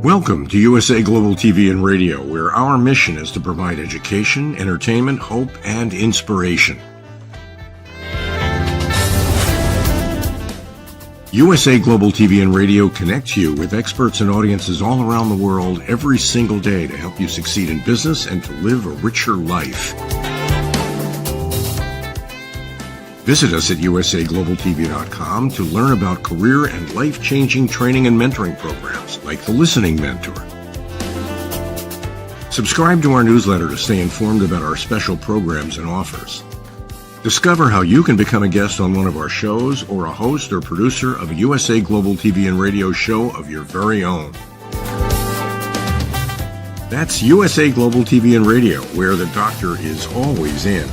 Welcome to USA Global TV and Radio, where our mission is to provide education, entertainment, hope, and inspiration. USA Global TV and Radio connects you with experts and audiences all around the world every single day to help you succeed in business and to live a richer life. Visit us at usaglobaltv.com to learn about career and life-changing training and mentoring programs like the Listening Mentor. Subscribe to our newsletter to stay informed about our special programs and offers. Discover how you can become a guest on one of our shows or a host or producer of a USA Global TV and Radio show of your very own. That's USA Global TV and Radio, where the doctor is always in.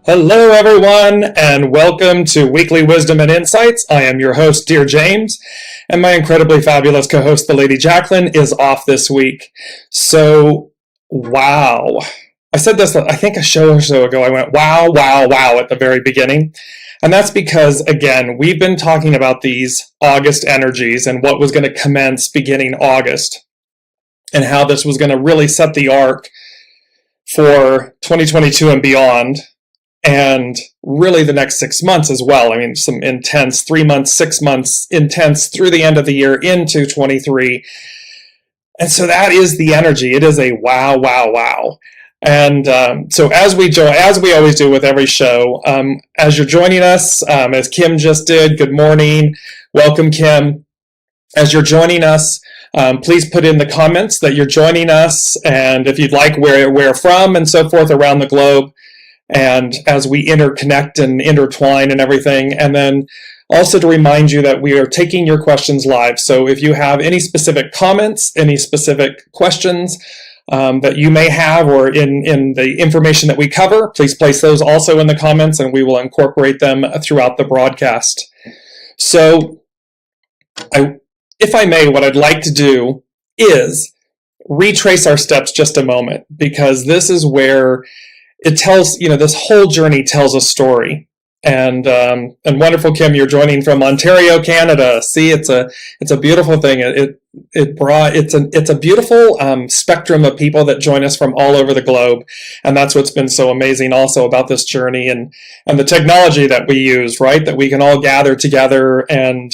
Hello, everyone, and welcome to Weekly Wisdom and Insights. I am your host, Dearjames, and my incredibly fabulous co-host, the Lady Jacqueline, is off this week. So, wow. I said this, I think a show or so ago, I went, wow, wow, wow, at the very beginning. And that's because, again, we've been talking about these August energies and what was going to commence beginning August, and how this was going to really set the arc for 2022 and beyond. And really the next 6 months as well. I mean, some intense 3 months, 6 months, intense through the end of the year into 23. And so that is the energy. It is a wow, wow, wow. And so as we always do with every show, as you're joining us, as Kim just did, good morning. Welcome, Kim. As you're joining us, please put in the comments that you're joining us, and if you'd like, where from and so forth around the globe. And as we interconnect and intertwine and everything, and then also to remind you that we are taking your questions live. So if you have any specific comments, any specific questions that you may have, or in the information that we cover, please place those also in the comments, and we will incorporate them throughout the broadcast. So if I may, what I'd like to do is retrace our steps just a moment, because this is where it tells, this whole journey tells a story. And wonderful, Kim, you're joining from Ontario, Canada. See, it's a beautiful thing. It's a beautiful spectrum of people that join us from all over the globe. And that's what's been so amazing also about this journey, and the technology that we use, right? That we can all gather together and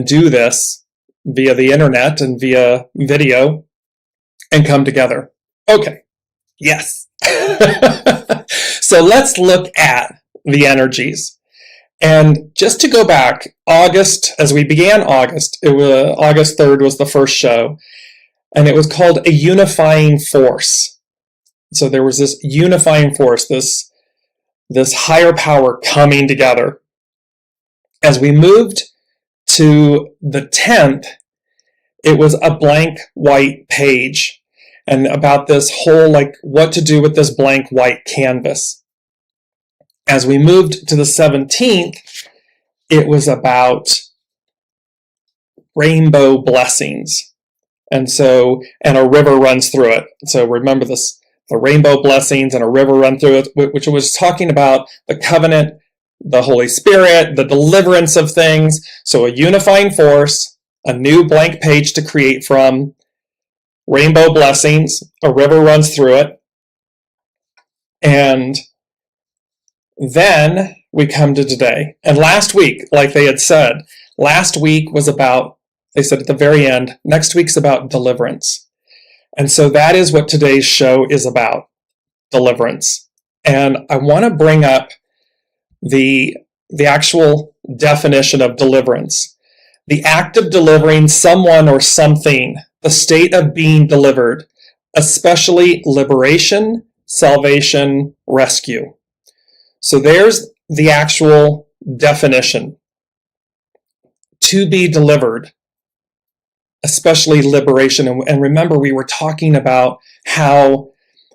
do this via the internet and via video and come together. Okay. Yes. So let's look at the energies. And just to go back, August, as we began August, it was August 3rd was the first show, and it was called a unifying force. So there was this unifying force, this higher power coming together. As we moved to the 10th, it was a blank white page. And about this whole, what to do with this blank white canvas. As we moved to the 17th, it was about rainbow blessings. And a river runs through it. So remember this, the rainbow blessings and a river run through it, which was talking about the covenant, the Holy Spirit, the deliverance of things. So a unifying force, a new blank page to create from, rainbow blessings, a river runs through it. And then we come to today. And last week, like they had said, last week was about, they said at the very end, next week's about deliverance. And so that is what today's show is about, deliverance. And I want to bring up the actual definition of deliverance. The act of delivering someone or something, the state of being delivered, especially liberation, salvation, rescue. So there's the actual definition. To be delivered, especially liberation. And remember, we were talking about how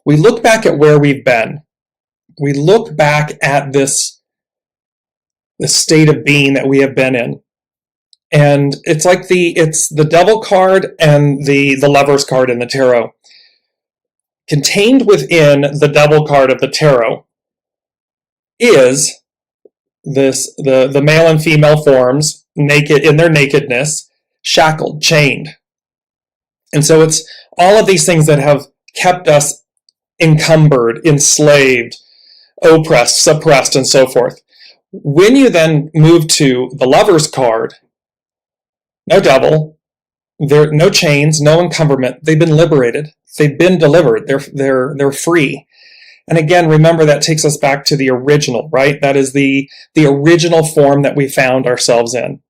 we look back at where we've been. We look back at this state of being that we have been in. And it's like it's the devil card and the lovers card in the tarot. Contained within the devil card of the tarot is the male and female forms, naked in their nakedness, shackled, chained. And so it's all of these things that have kept us encumbered, enslaved, oppressed, suppressed, and so forth. When you then move to the lover's card, no devil, no chains, no encumberment. They've been liberated. They've been delivered. They're free. And again, remember that takes us back to the original, right? That is the original form that we found ourselves in.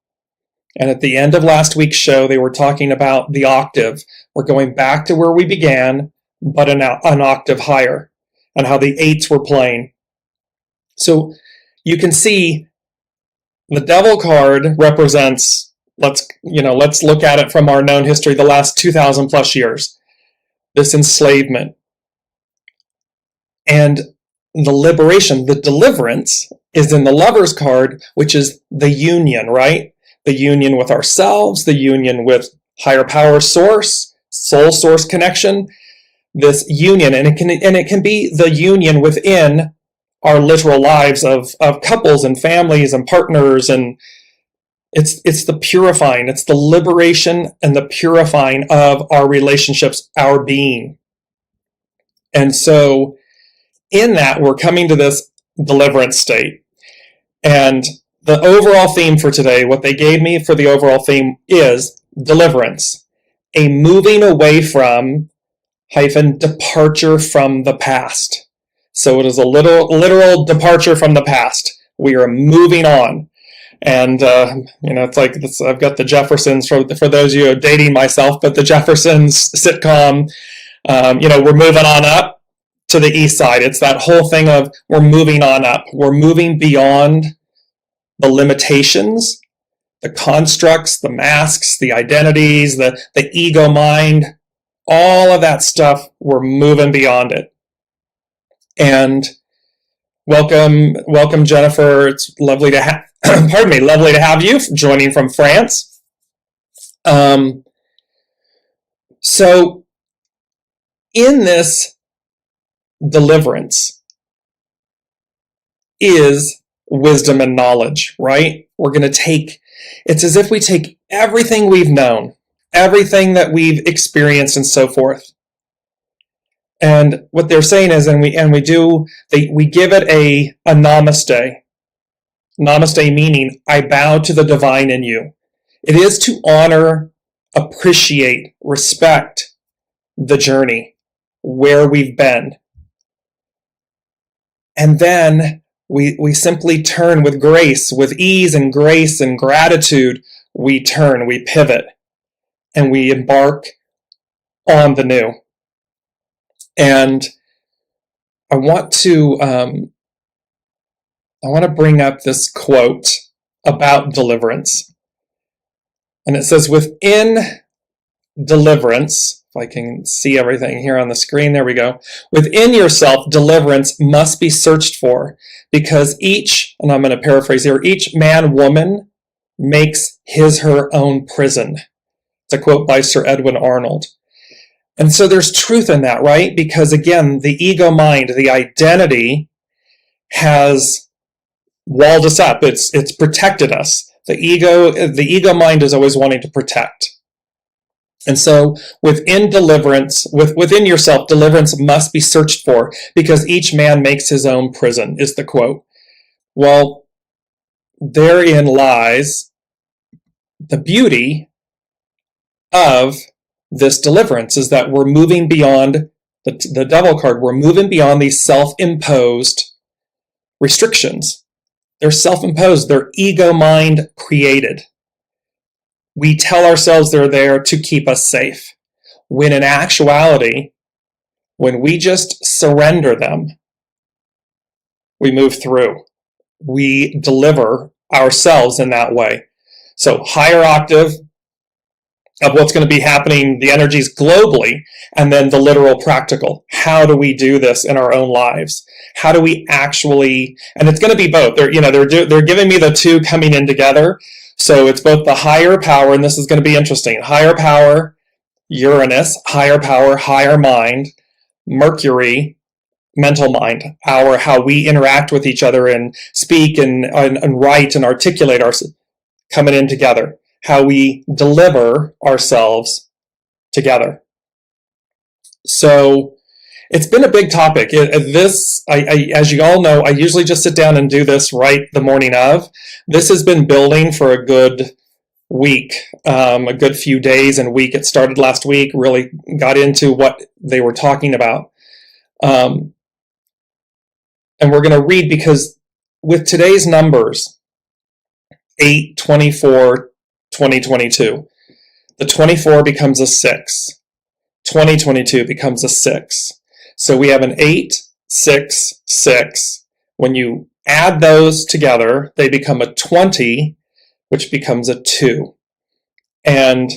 And at the end of last week's show, they were talking about the octave. We're going back to where we began, but an octave higher, and how the eights were playing. So you can see the devil card represents, let's look at it from our known history, the last 2,000 plus years, this enslavement. And the liberation, the deliverance, is in the lover's card, which is the union, right? The union with ourselves, the union with higher power source, soul source connection, this union. And it can be the union within our literal lives of couples and families and partners. And it's the purifying, it's the liberation and the purifying of our relationships, our being. And so in that, we're coming to this deliverance state. And the overall theme for today, what they gave me for the overall theme is deliverance, a moving away from - departure from the past. So it is a literal departure from the past. We are moving on. And, it's like I've got the Jeffersons, for those of you dating myself, but the Jeffersons sitcom, we're moving on up to the east side. It's that whole thing of we're moving on up. We're moving beyond the limitations, the constructs, the masks, the identities, the ego mind, all of that stuff. We're moving beyond it. And welcome, Jennifer. It's lovely to have, lovely to have you joining from France. So in this deliverance is wisdom and knowledge, right? We're going to it's as if we take everything we've known, everything that we've experienced and so forth. And what they're saying is, we give it a namaste. Namaste meaning, I bow to the divine in you. It is to honor, appreciate, respect the journey, where we've been. And then we simply turn with grace, with ease and grace and gratitude. We turn, we pivot, and we embark on the new. And I want to bring up this quote about deliverance. And it says, within deliverance, if I can see everything here on the screen, there we go. Within yourself, deliverance must be searched for, because and I'm going to paraphrase here, each man, woman makes her own prison. It's a quote by Sir Edwin Arnold. And so there's truth in that, right? Because again, the ego mind, the identity has walled us up. It's protected us. The ego mind is always wanting to protect. And so within deliverance, within yourself, deliverance must be searched for, because each man makes his own prison, is the quote. Well, therein lies the beauty of this deliverance, is that we're moving beyond the devil card. We're moving beyond these self-imposed restrictions. They're self-imposed. They're ego mind created. We tell ourselves they're there to keep us safe. when in actuality, when we just surrender them, we move through. We deliver ourselves in that way. So higher octave of what's going to be happening, the energies globally, and then the literal practical. How do we do this in our own lives? How do we actually, and it's going to be both. They're giving me the two coming in together. So it's both the higher power, and this is going to be interesting. Higher power, Uranus, higher power, higher mind, Mercury, mental mind, how we interact with each other and speak and write and articulate ourselves coming in together. How we deliver ourselves together. So it's been a big topic. As you all know, I usually just sit down and do this right the morning of. This has been building for a good week, a good few days and week. It started last week, really got into what they were talking about. And we're going to read, because with today's numbers, 8/24, 2022. The 24 becomes a 6. 2022 becomes a 6. So we have an 8, 6, 6. When you add those together, they become a 20, which becomes a 2. And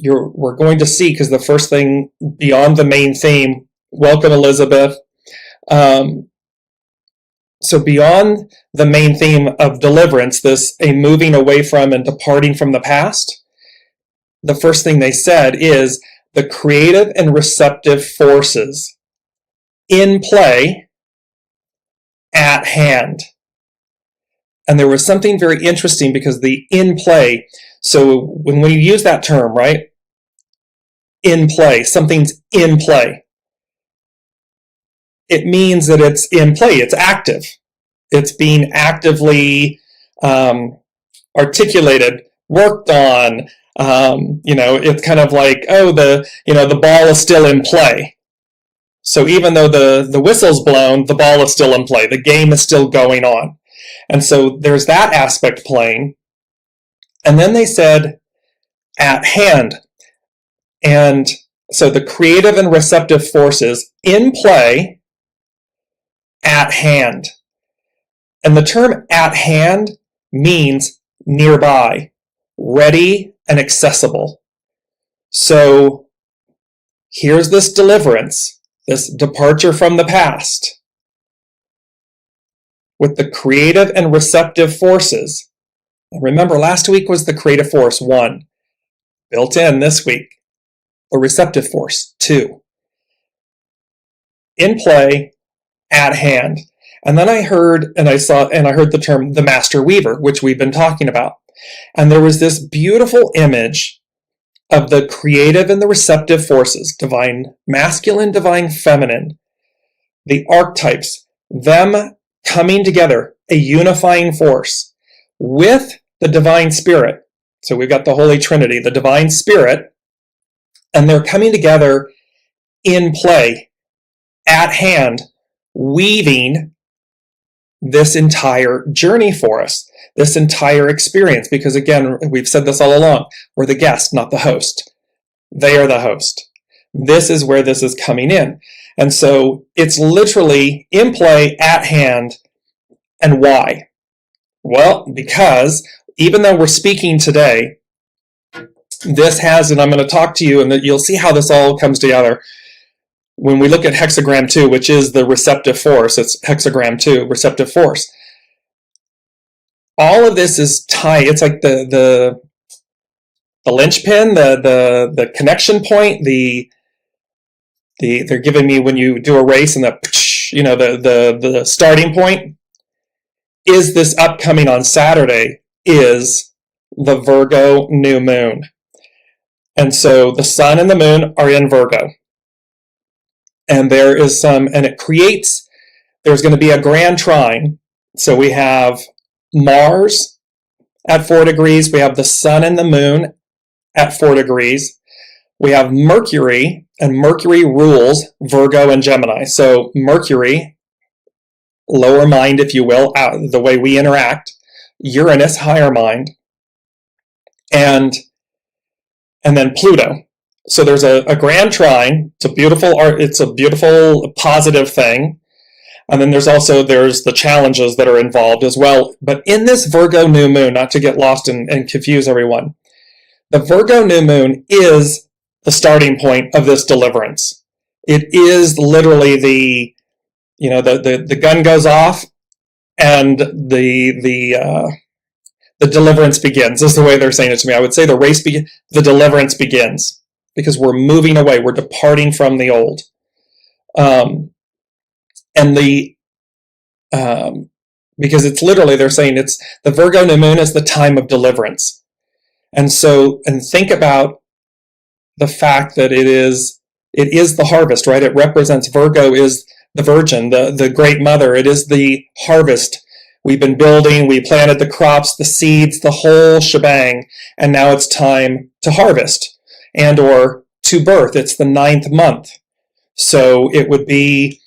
we're going to see, because the first thing beyond the main theme, welcome Elizabeth. So beyond the main theme of deliverance, a moving away from and departing from the past, the first thing they said is the creative and receptive forces in play at hand. And there was something very interesting, because the in play, so when we use that term, right? In play, something's in play. It means that it's in play, it's active. It's being actively articulated, worked on. It's kind of like, the ball is still in play. So even though the whistle's blown, the ball is still in play. The game is still going on. And so there's that aspect playing. And then they said, at hand. And so the creative and receptive forces in play, at hand. And the term at hand means nearby, ready and accessible. So here's this deliverance, this departure from the past, with the creative and receptive forces. And remember, last week was the creative force 1, built in this week, the receptive force 2. In play, at hand. And then I heard the term the master weaver, which we've been talking about. And there was this beautiful image of the creative and the receptive forces, divine masculine, divine feminine, the archetypes, them coming together, a unifying force with the divine spirit. So we've got the Holy Trinity, the divine spirit, and they're coming together in play, at hand, weaving this entire journey for us, this entire experience. Because again, we've said this all along, we're the guest, not the host. They are the host. This is where this is coming in. And so it's literally in play, at hand. And why? Well, because even though we're speaking today, this has, and I'm going to talk to you, and you'll see how this all comes together. When we look at hexagram 2, which is the receptive force, it's hexagram 2, receptive force. All of this is tied. It's like the linchpin, the connection point, they're giving me when you do a race and the starting point is this upcoming on Saturday is the Virgo new moon. And so the sun and the moon are in Virgo. And there is there's going to be a grand trine. So we have Mars at 4 degrees. We have the sun and the moon at 4 degrees. We have Mercury, and Mercury rules Virgo and Gemini. So Mercury, lower mind, if you will, the way we interact. Uranus, higher mind. And then Pluto. So there's a grand trine. It's a beautiful art. It's a beautiful, positive thing. And then there's the challenges that are involved as well. But in this Virgo new moon, not to get lost and confuse everyone, the Virgo new moon is the starting point of this deliverance. It is literally the gun goes off and the deliverance begins, is the way they're saying it to me. I would say the deliverance begins, because we're moving away. We're departing from the old. Because it's literally, they're saying it's the Virgo new moon is the time of deliverance. And think about the fact that it is the harvest, right? It represents, Virgo is the virgin, the great mother. It is the harvest. We've been building, we planted the crops, the seeds, the whole shebang, and now it's time to harvest and or to birth. It's the 9th month. So it would be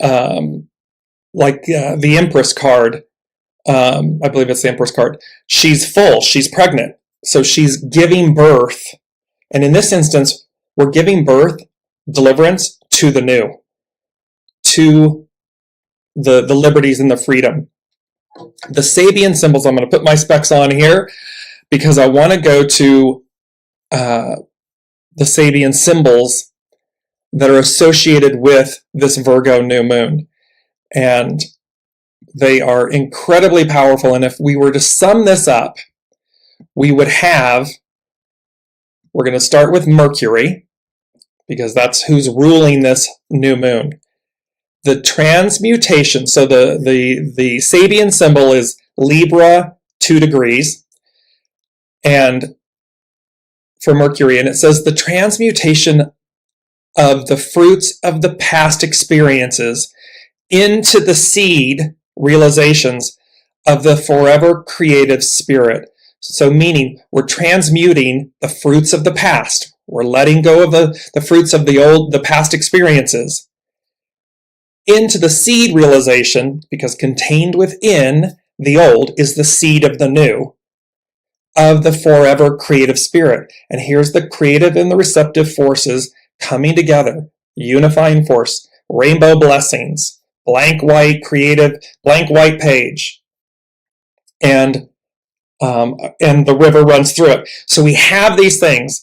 like the Empress card. I believe it's the Empress card. She's full, she's pregnant. So she's giving birth. And in this instance, we're giving birth, deliverance, to the new, to the liberties and the freedom. The Sabian symbols, I'm going to put my specs on here because I want to go to the Sabian symbols that are associated with this Virgo new moon. And they are incredibly powerful. And if we were to sum this up, we would have, we're going to start with Mercury, because that's who's ruling this new moon. The transmutation, so the Sabian symbol is Libra 2 degrees, and for Mercury, and it says the transmutation of the fruits of the past experiences into the seed realizations of the forever creative spirit. So meaning we're transmuting the fruits of the past. We're letting go of the fruits of the past experiences into the seed realization, because contained within the old is the seed of the new, of the forever creative spirit. And here's the creative and the receptive forces coming together, unifying force, rainbow blessings, blank white creative, blank white page, and the river runs through it. So we have these things.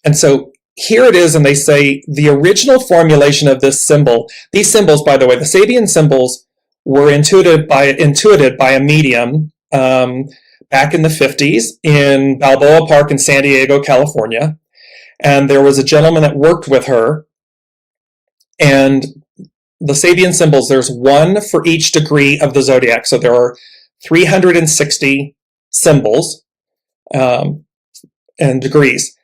And so here it is, and they say the original formulation of this symbol, these symbols, by the way, the Sabian symbols were intuited by a medium back in the 50s in Balboa Park in San Diego, California. And there was a gentleman that worked with her. And the Sabian symbols, there's one for each degree of the zodiac. So there are 360 symbols and degrees.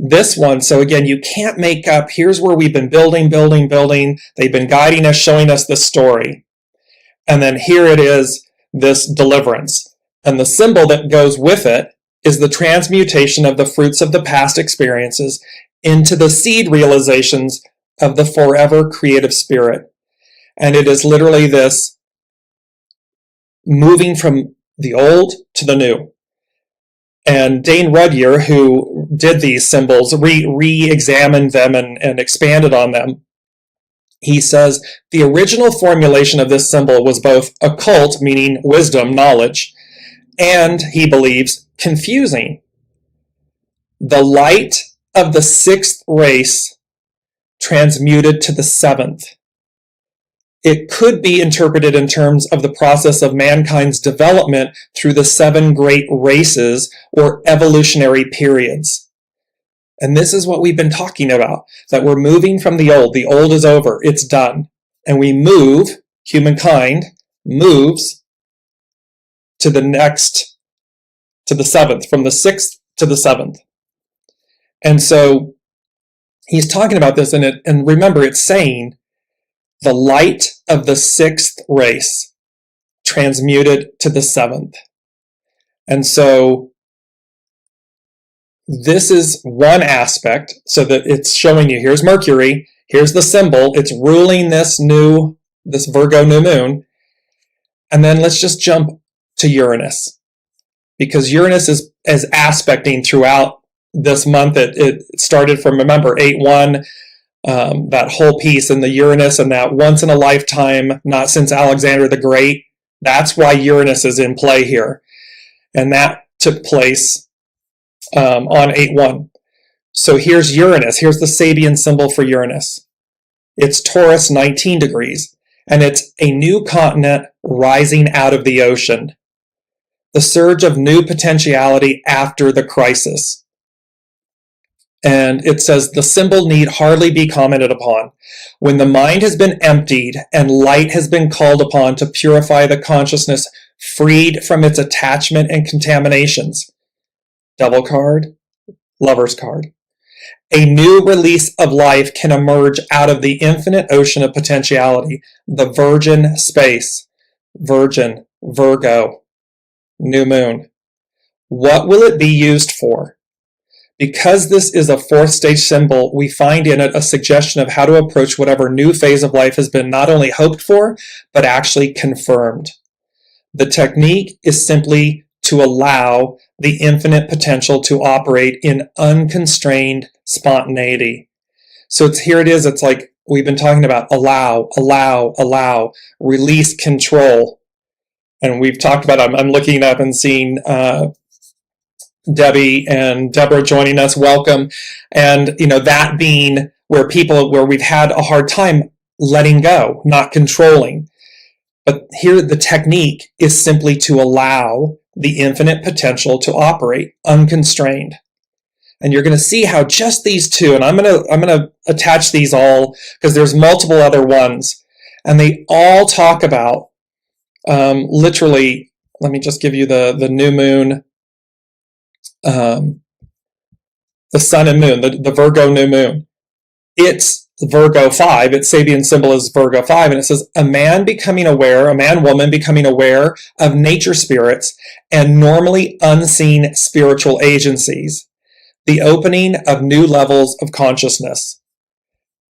This one, so again, you can't make up, here's where we've been building. They've been guiding us, showing us this story. And then here it is, this deliverance. And the symbol that goes with it is the transmutation of the fruits of the past experiences into the seed realizations of the forever creative spirit. And it is literally this moving from the old to the new. And Dane Rudyer, who did these symbols, re-examined them and expanded on them. He says the original formulation of this symbol was both occult, meaning wisdom, knowledge, and, he believes, confusing. The light of the 6th race transmuted to the 7th. It could be interpreted in terms of the process of mankind's development through the 7 great races or evolutionary periods. And this is what we've been talking about, that we're moving from the old. The old is over. It's done. And we move, humankind moves to the next, to the 7th, from the 6th to the 7th. And so he's talking about this, and remember, it's saying the light of the 6th race transmuted to the 7th. And so this is one aspect, so that it's showing you, here's Mercury, here's the symbol, it's ruling this Virgo new moon. And then let's just jump to Uranus, because Uranus is aspecting throughout this month. It started from, remember, 8-1, that whole piece, and the Uranus, and that once in a lifetime, not since Alexander the Great. That's why Uranus is in play here. And that took place on 8-1. So here's Uranus. Here's the Sabian symbol for Uranus. It's Taurus 19 degrees, and it's a new continent rising out of the ocean. The surge of new potentiality after the crisis. And it says, the symbol need hardly be commented upon. When the mind has been emptied and light has been called upon to purify the consciousness freed from its attachment and contaminations. Devil card, Lover's card. A new release of life can emerge out of the infinite ocean of potentiality, the virgin space. Virgin, Virgo, new moon. What will it be used for? Because this is a fourth stage symbol, we find in it a suggestion of how to approach whatever new phase of life has been not only hoped for, but actually confirmed. The technique is simply to allow the infinite potential to operate in unconstrained spontaneity. So here it is. It's like we've been talking about allow, release, control. And we've talked about, I'm looking up and seeing Debbie and Deborah joining us. Welcome. And, that being where we've had a hard time letting go, not controlling. But here the technique is simply to allow the infinite potential to operate unconstrained. And you're going to see how just these two, and I'm going to attach these all because there's multiple other ones, and they all talk about literally. Let me just give you the new moon, the sun and moon, the Virgo new moon. It's Virgo 5, its Sabian symbol is Virgo 5, and it says, a man, woman becoming aware of nature spirits and normally unseen spiritual agencies, the opening of new levels of consciousness.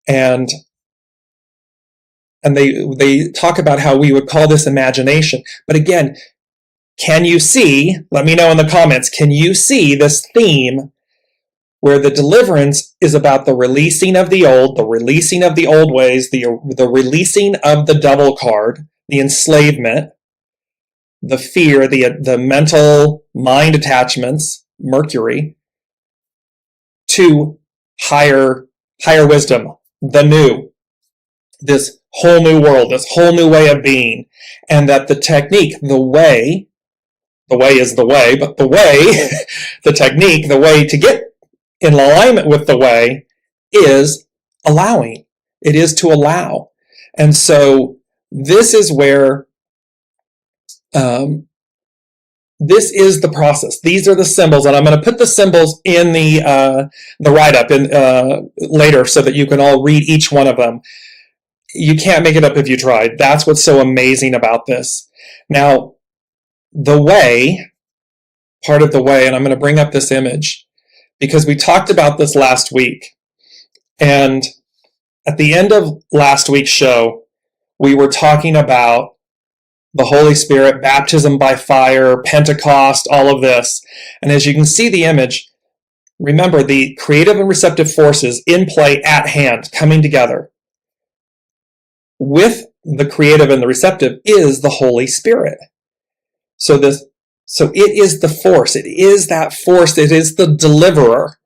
And they talk about how we would call this imagination. But again, can you see, let me know in the comments, can you see this theme where the deliverance is about the releasing of the old ways, the releasing of the devil card, the enslavement, the fear, the mental mind attachments, Mercury, to higher wisdom, the new, this whole new world, this whole new way of being, and that the technique, the way is the way, but the way, the technique, the way to get in alignment with the way is allowing. It is to allow. And so this is where, this is the process. These are the symbols, and I'm going to put the symbols in the write-up later so that you can all read each one of them. You can't make it up if you tried. That's what's so amazing about this. Now, the way, part of the way, and I'm going to bring up this image, because we talked about this last week. And at the end of last week's show, we were talking about the Holy Spirit, baptism by fire, Pentecost, all of this. And as you can see the image, remember the creative and receptive forces in play at hand, coming together. With the creative and the receptive is the Holy Spirit. So it is the force. It is that force. It is the deliverer.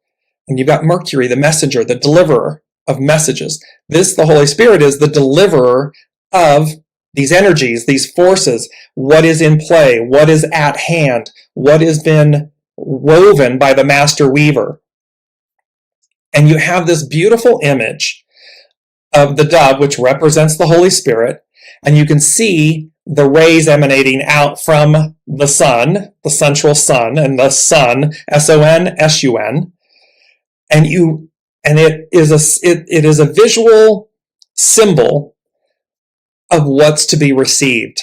And you've got Mercury, the messenger, the deliverer of messages. The Holy Spirit, is the deliverer of these energies, these forces, what is in play, what is at hand, what has been woven by the master weaver. And you have this beautiful image of the dove, which represents the Holy Spirit, and you can see the rays emanating out from the sun, the central sun, and the sun, S-O-N, and it is a visual symbol of what's to be received,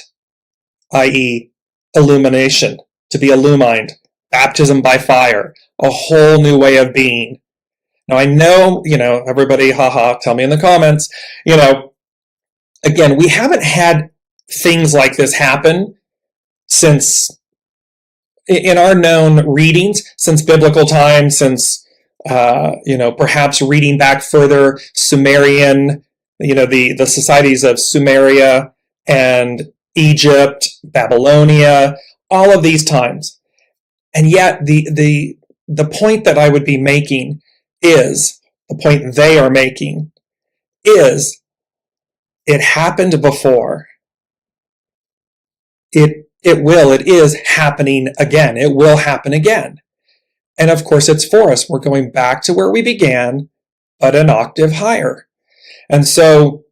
i.e. illumination, to be illumined, baptism by fire, a whole new way of being. Now I know, everybody, tell me in the comments, again, we haven't had things like this happen since in our known readings since biblical times, since perhaps reading back further, Sumerian, the societies of Sumeria and Egypt, Babylonia, all of these times. And yet the point that I would be making is, the point they are making is, it happened before. It is happening again. It will happen again. And of course it's for us. We're going back to where we began, but an octave higher. And so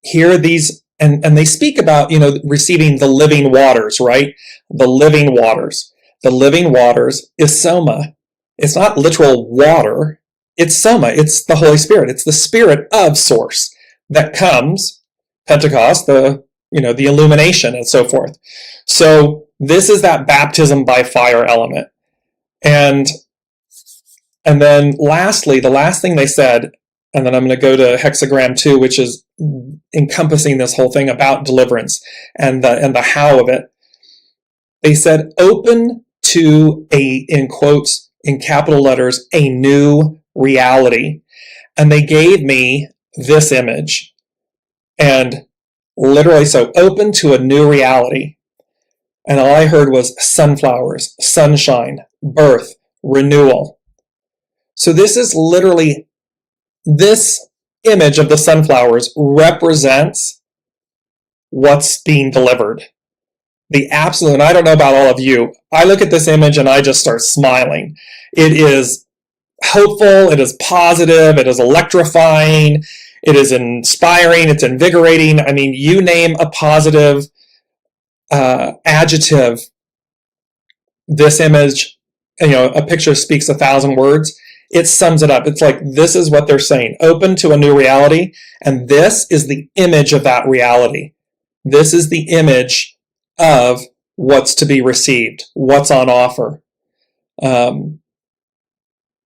here are these, and they speak about, receiving the living waters, right? The living waters. The living waters is Soma. It's not literal water. It's Soma. It's the Holy Spirit. It's the Spirit of Source that comes, Pentecost, the illumination and so forth. So this is that baptism by fire element. And then lastly, the last thing they said, and then I'm going to go to hexagram 2, which is encompassing this whole thing about deliverance and the how of it. They said, open to a, in quotes, in capital letters, a new reality. And they gave me this image. And literally, so open to a new reality. And all I heard was sunflowers, sunshine, birth, renewal. So this is literally, this image of the sunflowers represents what's being delivered. The absolute, and I don't know about all of you, I look at this image and I just start smiling. It is hopeful, it is positive, it is electrifying, it is inspiring, it's invigorating. I mean, you name a positive adjective, this image, a picture speaks 1,000 words. It sums it up. It's like, this is what they're saying. Open to a new reality. And this is the image of that reality. This is the image of what's to be received, what's on offer.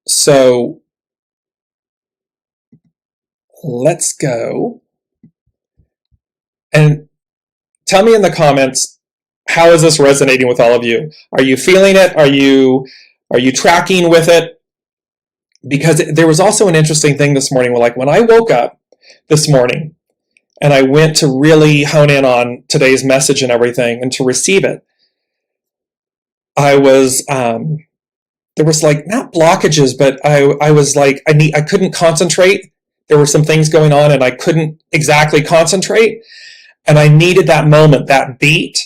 So let's go and tell me in the comments, how is this resonating with all of you? Are you feeling it? Are you tracking with it? Because there was also an interesting thing this morning. Like when I woke up this morning and I went to really hone in on today's message and everything and to receive it, I was, there was like, not blockages, but I was like, I couldn't concentrate. There were some things going on and I couldn't exactly concentrate. And I needed that moment, that beat,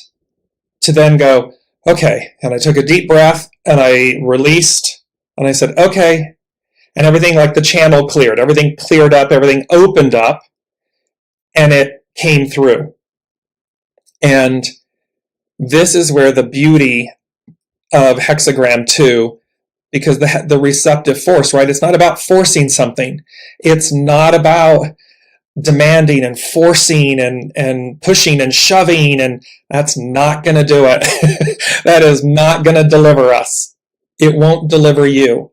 to then go, okay. And I took a deep breath and I released and I said, okay. And everything, like the channel cleared, everything cleared up, everything opened up, and it came through. And this is where the beauty of hexagram 2, because the receptive force, right? It's not about forcing something. It's not about demanding and forcing and pushing and shoving, and that's not going to do it. That is not going to deliver us. It won't deliver you.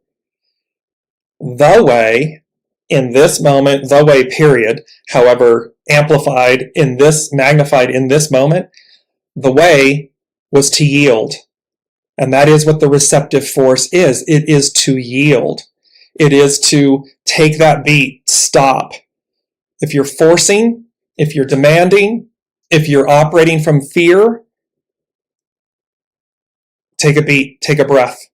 The way, in this moment, the way, period, however, amplified in this, magnified in this moment, the way was to yield. And that is what the receptive force is. It is to yield. It is to take that beat, stop. If you're forcing, if you're demanding, if you're operating from fear, take a beat, take a breath,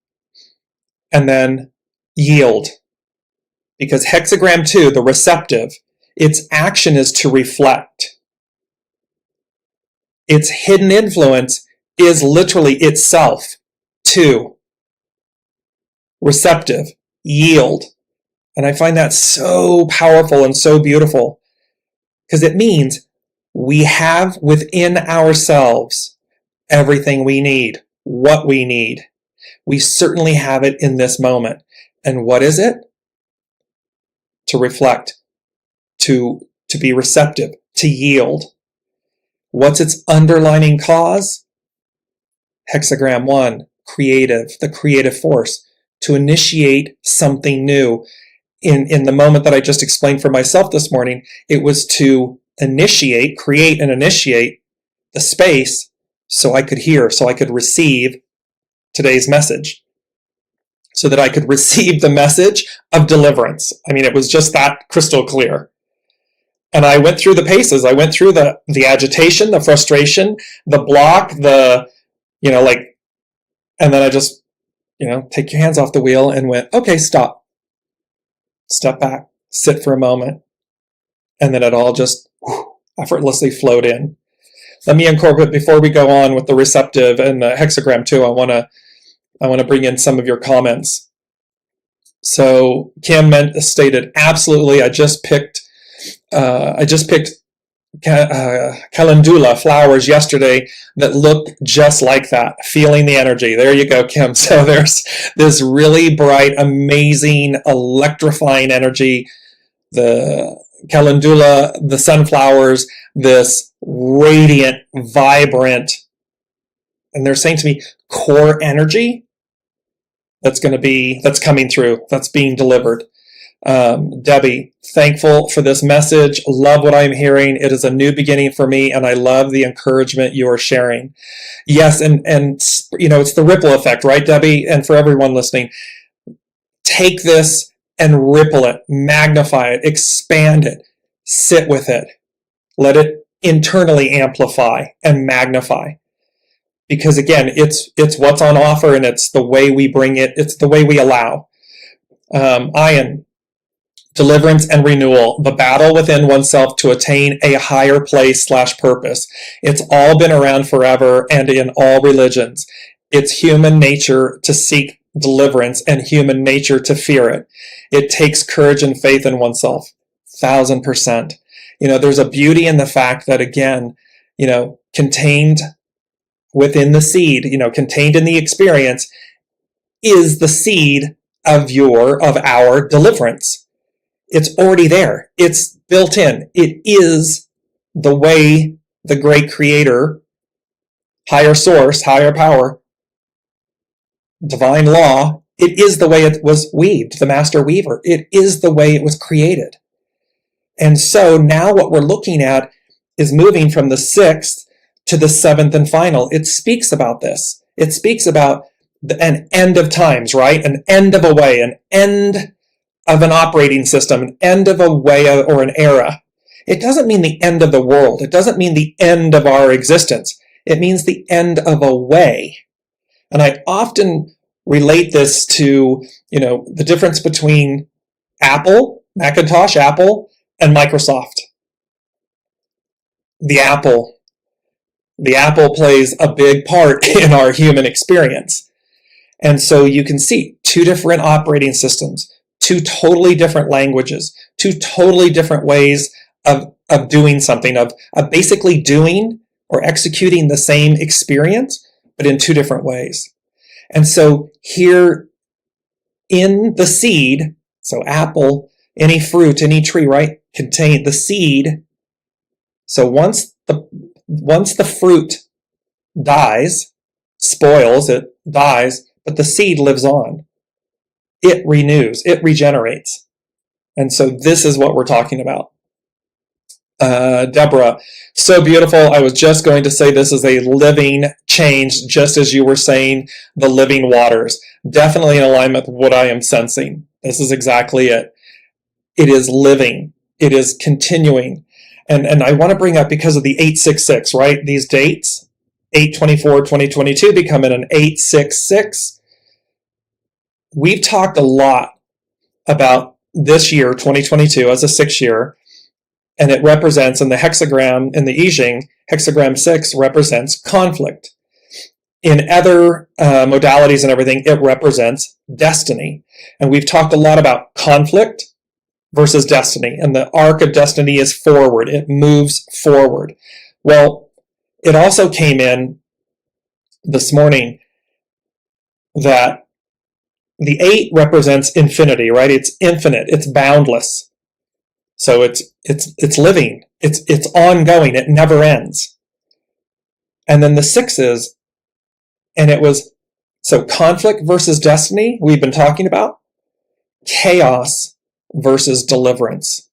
and then yield. Because hexagram 2, the receptive, its action is to reflect. Its hidden influence is literally itself to receptive, yield. And I find that so powerful and so beautiful because it means we have within ourselves everything we need, what we need. We certainly have it in this moment. And what is it? To reflect, to be receptive, to yield. What's its underlining cause? Hexagram 1, creative, the creative force, to initiate something new. In the moment that I just explained for myself this morning, it was to initiate, create and initiate the space so I could hear, so I could receive today's message so that I could receive the message of deliverance. I mean, it was just that crystal clear. And I went through the paces. I went through the agitation, the frustration, the block, and then I just, take your hands off the wheel and went, okay, stop. Step back, sit for a moment. And then it all just effortlessly flowed in. Let me incorporate, before we go on with the receptive and the hexagram too, I want to bring in some of your comments. So Kim stated, absolutely, I just picked calendula flowers yesterday that look just like that. Feeling the energy. There you go, Kim. So there's this really bright, amazing, electrifying energy. The calendula, the sunflowers, this radiant, vibrant, and they're saying to me, core energy that's coming through, that's being delivered. Debbie, thankful for this message. Love what I'm hearing. It is a new beginning for me, and I love the encouragement you are sharing. Yes, and it's the ripple effect, right, Debbie? And for everyone listening, take this and ripple it, magnify it, expand it, sit with it. Let it internally amplify and magnify. Because again, it's what's on offer, and it's the way we bring it. It's the way we allow. Ian, deliverance and renewal, the battle within oneself to attain a higher place/purpose. It's all been around forever and in all religions. It's human nature to seek deliverance and human nature to fear it. It takes courage and faith in oneself. 1,000%. There's a beauty in the fact that, again, contained within the seed, contained in the experience is the seed of our deliverance. It's already there. It's built in. It is the way the great creator, higher source, higher power, divine law, it is the way it was weaved, the master weaver. It is the way it was created. And so now what we're looking at is moving from the 6th to the 7th and final. It speaks about this. It speaks about an end of times, right? An end of a way, an end of an operating system, an end of a way or an era. It doesn't mean the end of the world. It doesn't mean the end of our existence. It means the end of a way. And I often relate this to, the difference between Apple, Macintosh, Apple, and Microsoft. The Apple plays a big part in our human experience. And so you can see 2 different operating systems, 2 totally different languages, 2 totally different ways of doing something, of basically doing or executing the same experience, but in 2 different ways. And so here in the seed, so apple, any fruit, any tree, right, contain the seed. So once the fruit dies, spoils, it dies, but the seed lives on. It renews, it regenerates. And so this is what we're talking about. Deborah, so beautiful. I was just going to say this is a living change, just as you were saying, the living waters. Definitely in alignment with what I am sensing. This is exactly it. It is living. It is continuing. And I want to bring up, because of the 866, right? These dates, 8/24/2022 becoming an 866. We've talked a lot about this year, 2022, as a 6 year, and it represents, in the hexagram, in the I Ching, hexagram 6 represents conflict. In other modalities and everything, it represents destiny. And we've talked a lot about conflict versus destiny. And the arc of destiny is forward. It moves forward. Well, it also came in this morning that the 8 represents infinity, right? It's infinite. It's boundless. So it's living. It's ongoing. It never ends. And then the 6 is, and it was, so conflict versus destiny, we've been talking about. Chaos versus deliverance.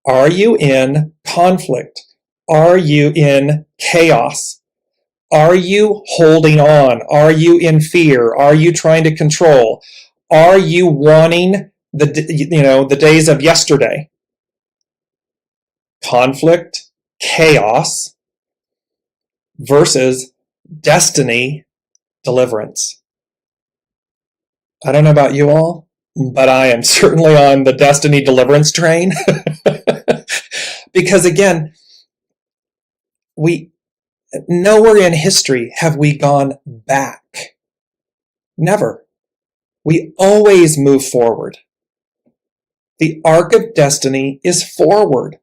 Are you in conflict? Are you in chaos? Are you holding on? Are you in fear? Are you trying to control? Are you wanting the days of yesterday? Conflict, chaos versus destiny, deliverance. I don't know about you all, but I am certainly on the destiny deliverance train. Because again, nowhere in history have we gone back. Never. We always move forward. The arc of destiny is forward.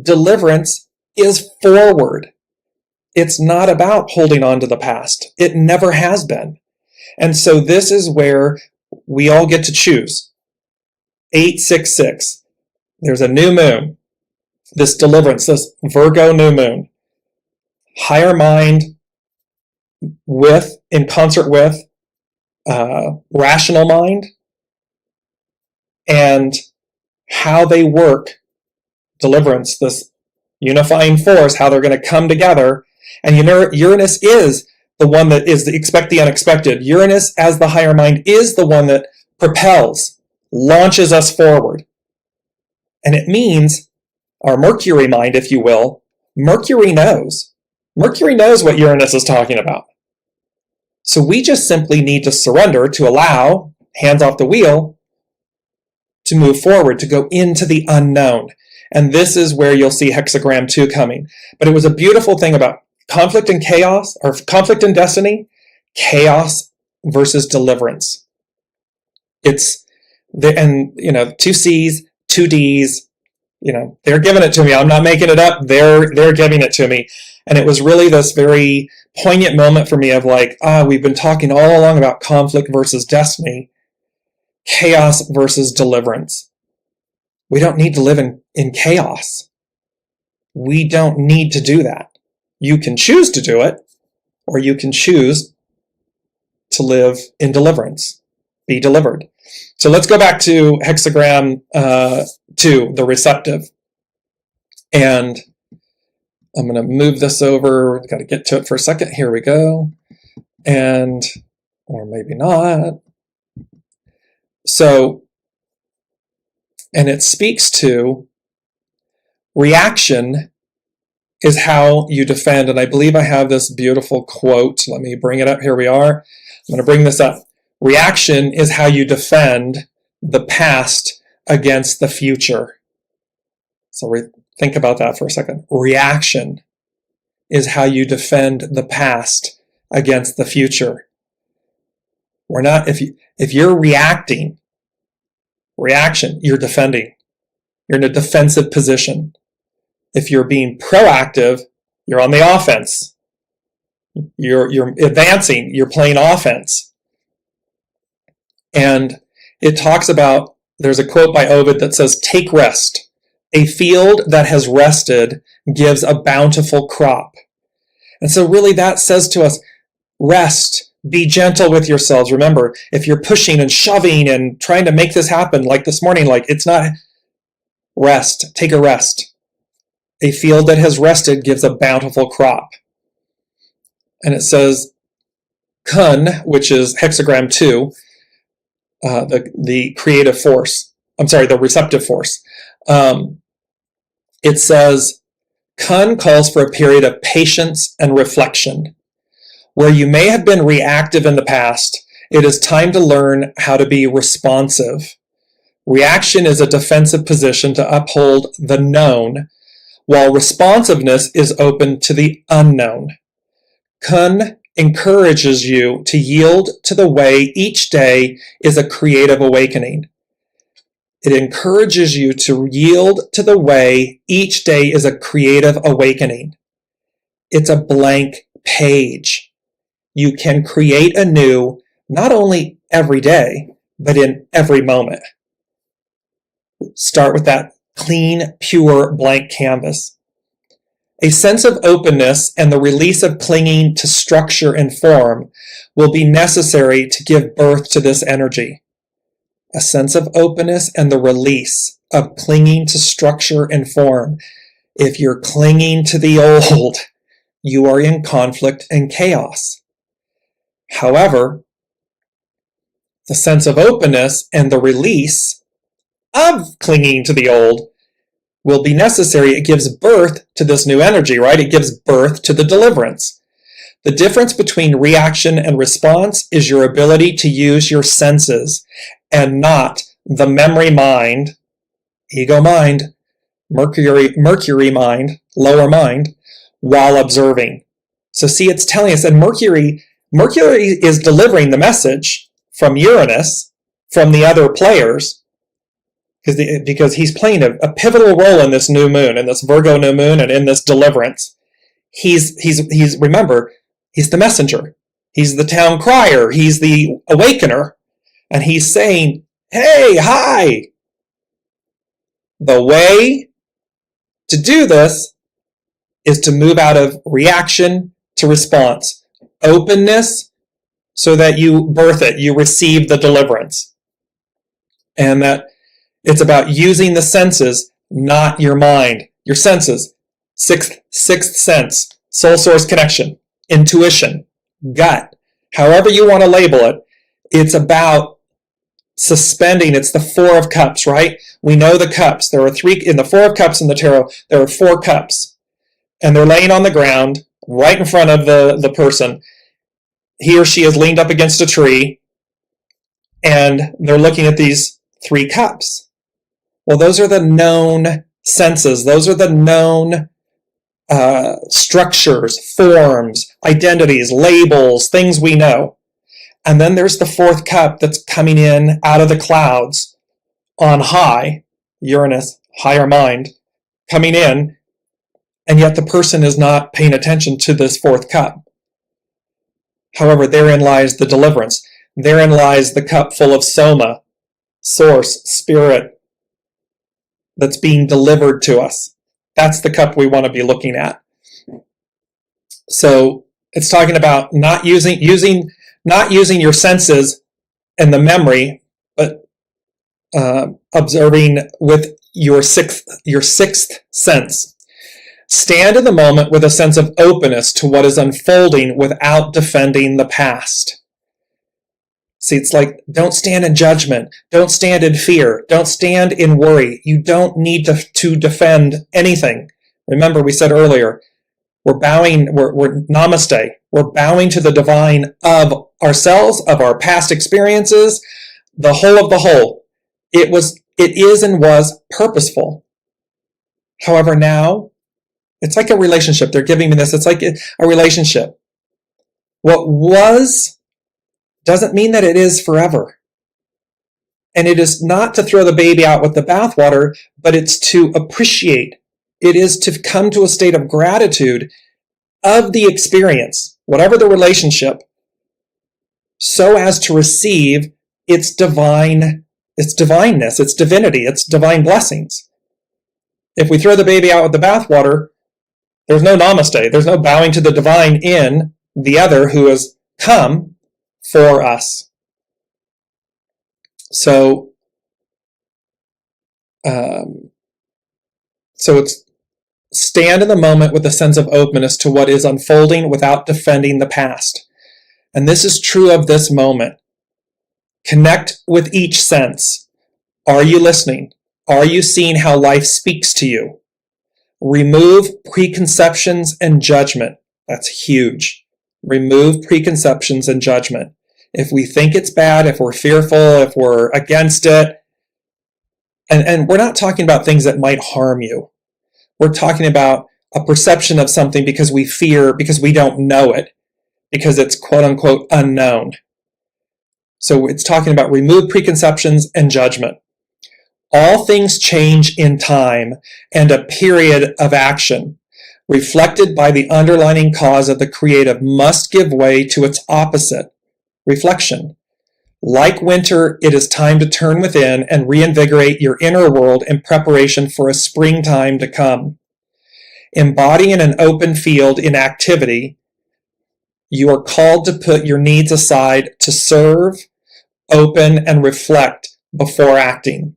Deliverance is forward. It's not about holding on to the past. It never has been. And so this is where we all get to choose. 866. There's a new moon. This deliverance, this Virgo new moon. Higher mind in concert with rational mind, and how they work, deliverance, this unifying force, how they're going to come together. And Uranus is the one that is expect the unexpected. Uranus, as the higher mind, is the one that propels, launches us forward. And it means our Mercury mind, if you will, Mercury knows. Mercury knows what Uranus is talking about. So we just simply need to surrender, to allow, hands off the wheel, to move forward, to go into the unknown. And this is where you'll see hexagram 2 coming. But it was a beautiful thing about conflict and chaos, or conflict and destiny, chaos versus deliverance. It's, and 2 C's, 2 D's, they're giving it to me. I'm not making it up. They're giving it to me. And it was really this very poignant moment for me of like, we've been talking all along about conflict versus destiny, chaos versus deliverance. We don't need to live in chaos. We don't need to do that. You can choose to do it, or you can choose to live in deliverance, be delivered. So let's go back to hexagram 2, the receptive. And I'm going to move this over. Got to get to it for a second. Here we go. Or maybe not. So, and it speaks to reaction is how you defend. And I believe I have this beautiful quote. Let me bring it up. Here we are. I'm going to bring this up. Reaction is how you defend the past against the future. So think about that for a second. Reaction is how you defend the past against the future. We're not, if you're reaction, you're defending. You're in a defensive position. If you're being proactive, you're on the offense. You're advancing, you're playing offense. And it talks about, there's a quote by Ovid that says, "Take rest. A field that has rested gives a bountiful crop." And so really that says to us, rest, be gentle with yourselves. Remember, if you're pushing and shoving and trying to make this happen, like this morning, like it's not, rest, take a rest. A field that has rested gives a bountiful crop. And it says, Kun, which is hexagram 2, the creative force, the receptive force. It says, Kun calls for a period of patience and reflection. Where you may have been reactive in the past, it is time to learn how to be responsive. Reaction is a defensive position to uphold the known, while responsiveness is open to the unknown. Kun encourages you to yield to the way each day is a creative awakening. It encourages you to yield to the way each day is a creative awakening. It's a blank page. You can create anew, not only every day, but in every moment. Start with that clean, pure, blank canvas. A sense of openness and the release of clinging to structure and form will be necessary to give birth to this energy. A sense of openness and the release of clinging to structure and form. If you're clinging to the old, you are in conflict and chaos. However, the sense of openness and the release of clinging to the old will be necessary. It gives birth to this new energy, right? It gives birth to the deliverance. The difference between reaction and response is your ability to use your senses and not the memory mind, ego mind, Mercury mind, lower mind, while observing. So see, it's telling us that Mercury is delivering the message from Uranus, from the other players, because he's playing a pivotal role in this new moon, in this Virgo new moon, and in this deliverance. He's remember, he's the messenger. He's the town crier. He's the awakener. And he's saying, hey, hi. The way to do this is to move out of reaction to response. Openness, so that you birth it, you receive the deliverance. And that it's about using the senses, not your mind. Your senses, sixth sense, soul source connection, intuition, gut, however you want to label it. It's about suspending. It's the Four of Cups, right? We know the cups. There are three in the Four of Cups in the tarot. There are 4 cups, and they're laying on the ground right in front of the person. He or she is leaned up against a tree, and they're looking at these 3 cups. Well, those are the known senses. Those are the known structures, forms, identities, labels, things we know. And then there's the 4th cup that's coming in out of the clouds on high, Uranus, higher mind, coming in, and yet the person is not paying attention to this 4th cup. However, therein lies the deliverance. Therein lies the cup full of soma, source, spirit, that's being delivered to us. That's the cup we want to be looking at. So it's talking about not using your senses and the memory, but observing with your sixth sense. Stand in the moment with a sense of openness to what is unfolding without defending the past. See, it's like, don't stand in judgment. Don't stand in fear. Don't stand in worry. You don't need to defend anything. Remember, we said earlier, we're namaste. We're bowing to the divine of ourselves, of our past experiences, the whole of the whole. It is and was purposeful. However, now, it's like a relationship. They're giving me this. It's like a relationship. What was doesn't mean that it is forever. And it is not to throw the baby out with the bathwater, but it's to appreciate. It is to come to a state of gratitude of the experience, whatever the relationship, so as to receive its divineness, its divinity, its divine blessings. If we throw the baby out with the bathwater, there's no namaste. There's no bowing to the divine in the other who has come for us. So it's stand in the moment with a sense of openness to what is unfolding without defending the past. And this is true of this moment. Connect with each sense. Are you listening? Are you seeing how life speaks to you? Remove preconceptions and judgment. That's huge. Remove preconceptions and judgment. If we think it's bad, if we're fearful, if we're against it, and we're not talking about things that might harm you. We're talking about a perception of something because we fear, because we don't know it, because it's quote unquote unknown. So it's talking about remove preconceptions and judgment. All things change in time and a period of action, reflected by the underlying cause of the creative, must give way to its opposite, reflection. Like winter, it is time to turn within and reinvigorate your inner world in preparation for a springtime to come. Embodying an open field in activity, you are called to put your needs aside to serve, open, and reflect before acting.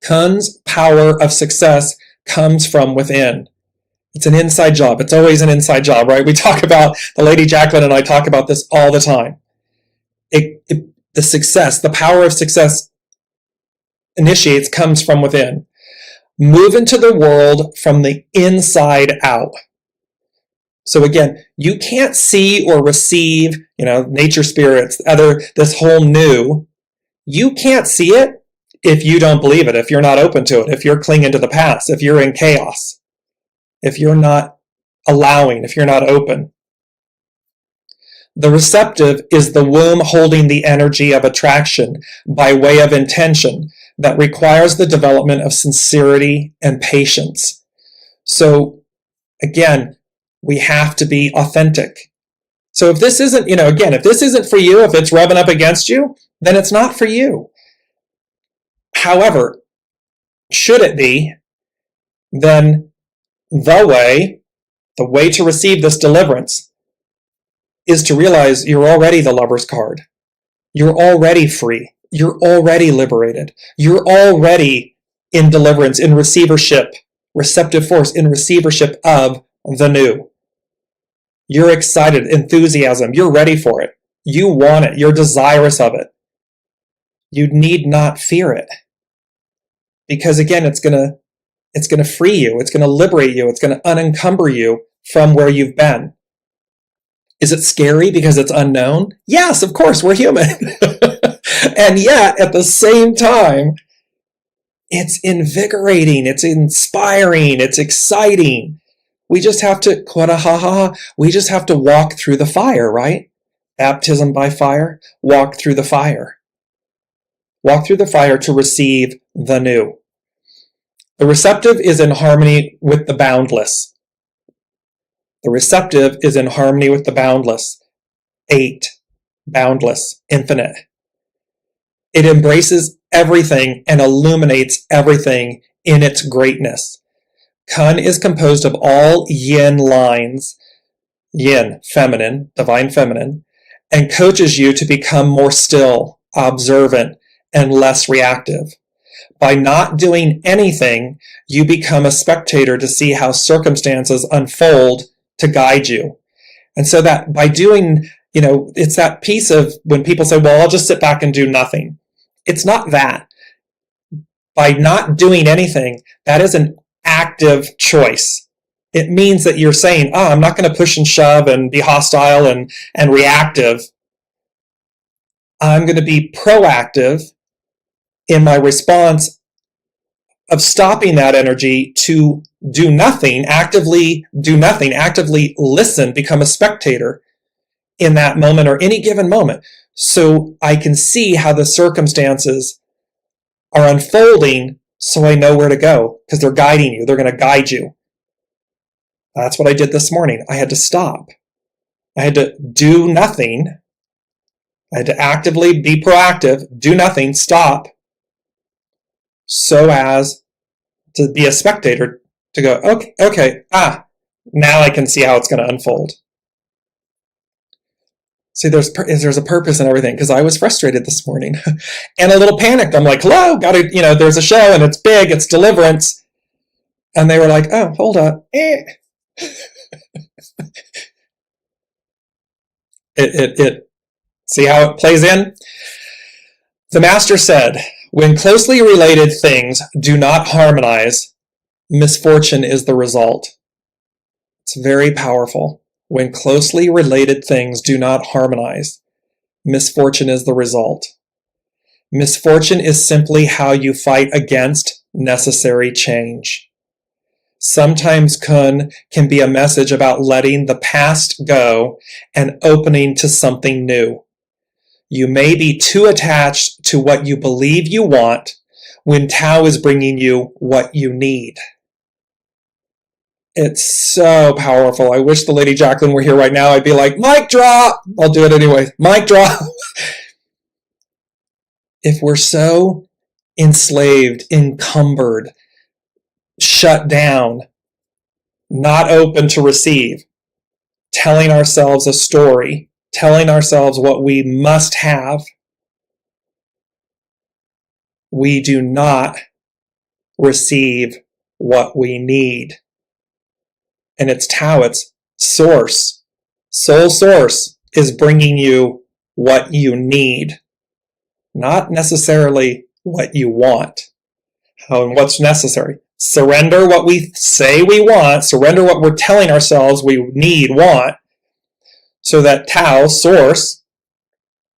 Kun's power of success comes from within. It's an inside job. It's always an inside job, right? We talk about, the Lady Jacqueline and I talk about this all the time. The success, the power of success comes from within. Move into the world from the inside out. So again, you can't see or receive, nature spirits, this whole new. You can't see it if you don't believe it, if you're not open to it, if you're clinging to the past, if you're in chaos, if you're not allowing, if you're not open. The receptive is the womb holding the energy of attraction by way of intention that requires the development of sincerity and patience. So again, we have to be authentic. So if this isn't, if this isn't for you, if it's rubbing up against you, then it's not for you. However, should it be, then the way to receive this deliverance is to realize you're already the Lover's card. You're already free. You're already liberated. You're already in deliverance, in receivership, receptive force, in receivership of the new. You're excited, enthusiasm. You're ready for it. You want it. You're desirous of it. You need not fear it. Because again, it's going to free you. It's going to liberate you. It's going to unencumber you from where you've been. Is it scary because it's unknown? Yes, of course, we're human. And yet, at the same time, it's invigorating, it's inspiring, it's exciting. We just have to, we just have to walk through the fire, right? Baptism by fire, walk through the fire. Walk through the fire to receive the new. The receptive is in harmony with the boundless. The receptive is in harmony with the boundless. 8. Boundless, infinite. It embraces everything and illuminates everything in its greatness. Kun is composed of all yin lines, yin, feminine, divine feminine, and coaches you to become more still, observant, and less reactive. By not doing anything, you become a spectator to see how circumstances unfold to guide you. And so that by doing, it's that piece of when people say, well, I'll just sit back and do nothing. It's not that. By not doing anything, that is an active choice. It means that you're saying, I'm not going to push and shove and be hostile and reactive. I'm going to be proactive in my response of stopping that energy to do nothing, actively listen, become a spectator in that moment or any given moment. So I can see how the circumstances are unfolding so I know where to go because they're guiding you. They're going to guide you. That's what I did this morning. I had to stop. I had to do nothing. I had to actively be proactive, do nothing, stop, so as to be a spectator, to go, okay, now I can see how it's going to unfold. See, there's a purpose in everything, because I was frustrated this morning and a little panicked. I'm like, hello, there's a show and it's big, it's Deliverance. And they were like, oh, hold on. See how it plays in? The master said, when closely related things do not harmonize, misfortune is the result. It's very powerful. When closely related things do not harmonize, misfortune is the result. Misfortune is simply how you fight against necessary change. Sometimes kun can be a message about letting the past go and opening to something new. You may be too attached to what you believe you want when Tao is bringing you what you need. It's so powerful. I wish the Lady Jacqueline were here right now. I'd be like, mic drop! I'll do it anyway. Mic drop! If we're so enslaved, encumbered, shut down, not open to receive, telling ourselves a story, telling ourselves what we must have, we do not receive what we need. and it's Tao, it's source. Soul source is bringing you what you need, not necessarily what you want. How and what's necessary? Surrender what we say we want, surrender what we're telling ourselves we need, want, so that Tao, source,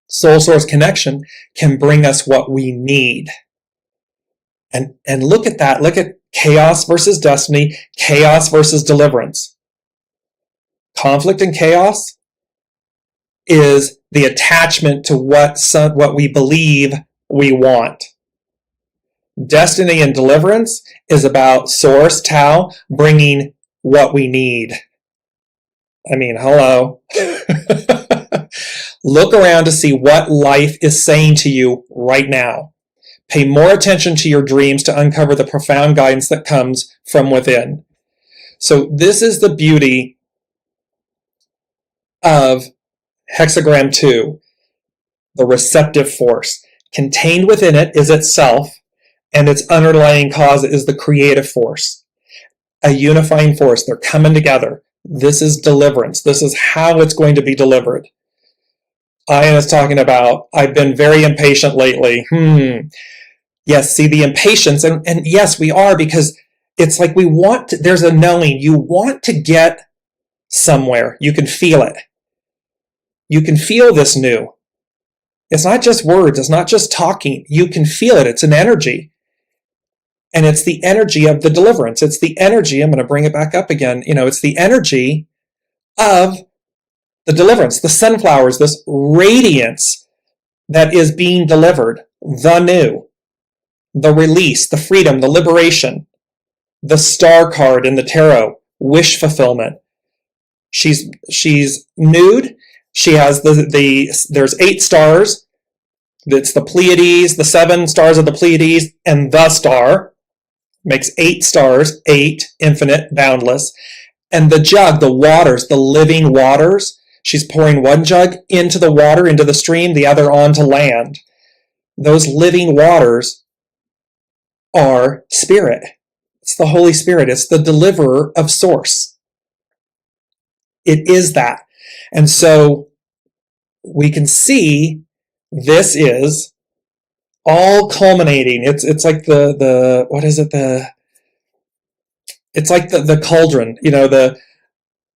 soul source connection, can bring us what we need. And look at that. Look at chaos versus destiny, chaos versus deliverance. Conflict and chaos is the attachment to what we believe we want. Destiny and deliverance is about source, Tao, bringing what we need. I mean, hello. Look around to see what life is saying to you right now. Pay more attention to your dreams to uncover the profound guidance that comes from within. So this is the beauty of hexagram 2, the receptive force. Contained within it is itself, and its underlying cause is the creative force. A unifying force. They're coming together. This is deliverance. This is how it's going to be delivered. Ian is talking about, I've been very impatient lately. Yes, see the impatience, and yes, we are, because it's like we want to, there's a knowing. You want to get somewhere. You can feel it. You can feel this new. It's not just words. It's not just talking. You can feel it. It's an energy. And it's the energy of the deliverance. It's the energy, I'm going to bring it back up again. It's the energy of the deliverance, the sunflowers, this radiance that is being delivered, the new, the release, the freedom, the liberation, the star card in the tarot, wish fulfillment. She's nude. She has there's 8 stars. It's the Pleiades, the 7 stars of the Pleiades, and the star makes 8 stars, 8, infinite, boundless. And the jug, the waters, the living waters, she's pouring one jug into the water, into the stream, the other onto land. Those living waters are spirit. It's the Holy Spirit. It's the deliverer of source. It is that. And so we can see this is all culminating. It's like the what is it? It's like the cauldron,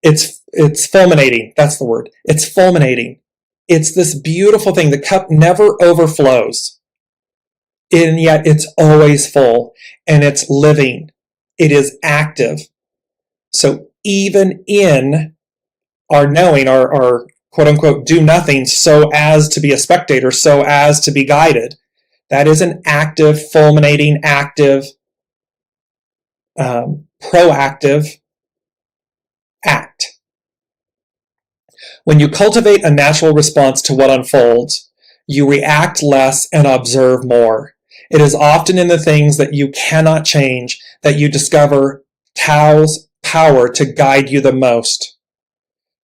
it's fulminating. That's the word. It's fulminating. It's this beautiful thing. The cup never overflows. And yet it's always full, and it's living. It is active. So even in our knowing, our quote unquote do nothing so as to be a spectator, so as to be guided, that is an active, fulminating, active, proactive act. When you cultivate a natural response to what unfolds, you react less and observe more. It is often in the things that you cannot change that you discover Tao's power to guide you the most.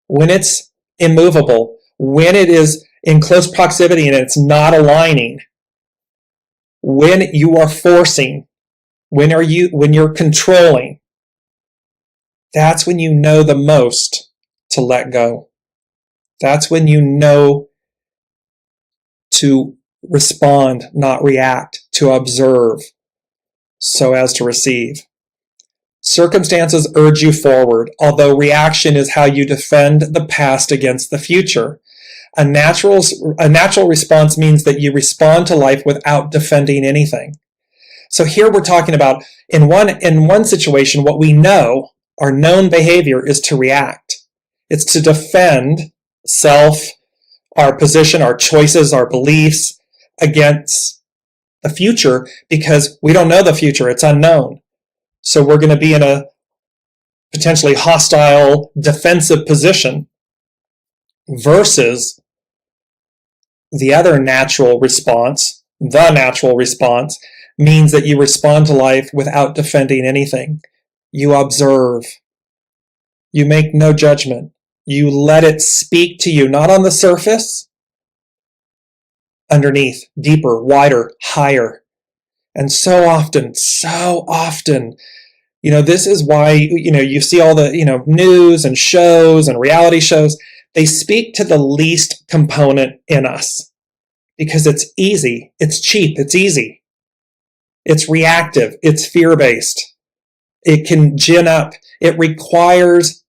When it's immovable, when it is in close proximity and it's not aligning, when you are forcing, when you're controlling, that's when you know the most to let go. That's when you know to respond, not react, to observe, so as to receive. Circumstances urge you forward, although reaction is how you defend the past against the future. A natural response means that you respond to life without defending anything. So here we're talking about, in one situation, what we know, our known behavior, is to react. It's to defend self, our position, our choices, our beliefs against the future, because we don't know the future. It's unknown. So we're going to be in a potentially hostile, defensive position, versus the other natural response. The natural response means that you respond to life without defending anything. You observe. You make no judgment. You let it speak to you, not on the surface, underneath, deeper, wider, higher. And so often, This is why, you see all the, news and shows and reality shows. They speak to the least component in us because it's easy. It's cheap. It's easy. It's reactive. It's fear-based. It can gin up. It requires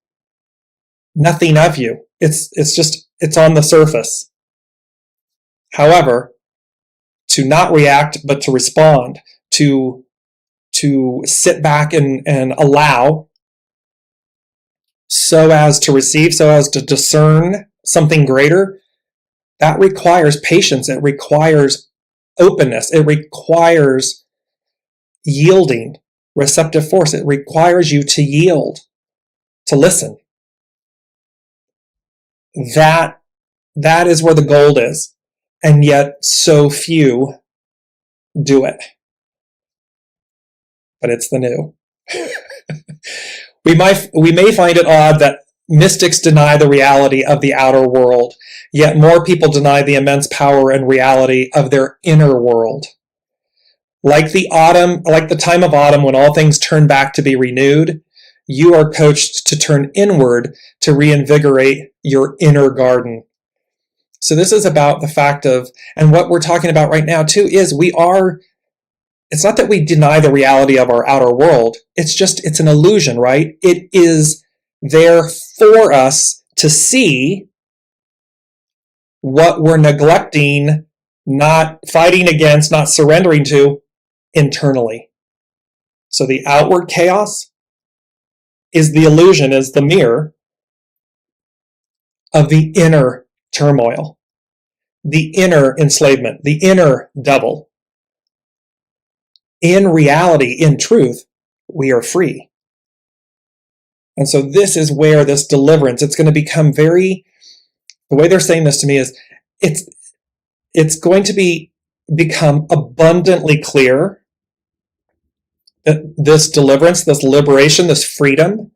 nothing of you. It's on the surface. However, to not react, but to respond, to sit back and allow, so as to receive, so as to discern something greater, that requires patience. It requires openness. It requires yielding, receptive force. It requires you to yield, to listen. That is where the gold is. And yet so few do it. But it's the new. We may find it odd that mystics deny the reality of the outer world, yet more people deny the immense power and reality of their inner world. Like the time of autumn when all things turn back to be renewed, you are coached to turn inward to reinvigorate your inner garden. So this is about the fact of, and what we're talking about right now too, is it's not that we deny the reality of our outer world. It's an illusion, right? It is there for us to see what we're neglecting, not fighting against, not surrendering to internally. So the outward chaos is the illusion, is the mirror of the inner turmoil, the inner enslavement, the inner devil. In reality, in truth, we are free. And so this is where this deliverance, it's going to become the way they're saying this to me is, it's going to become abundantly clear that this deliverance, this liberation, this freedom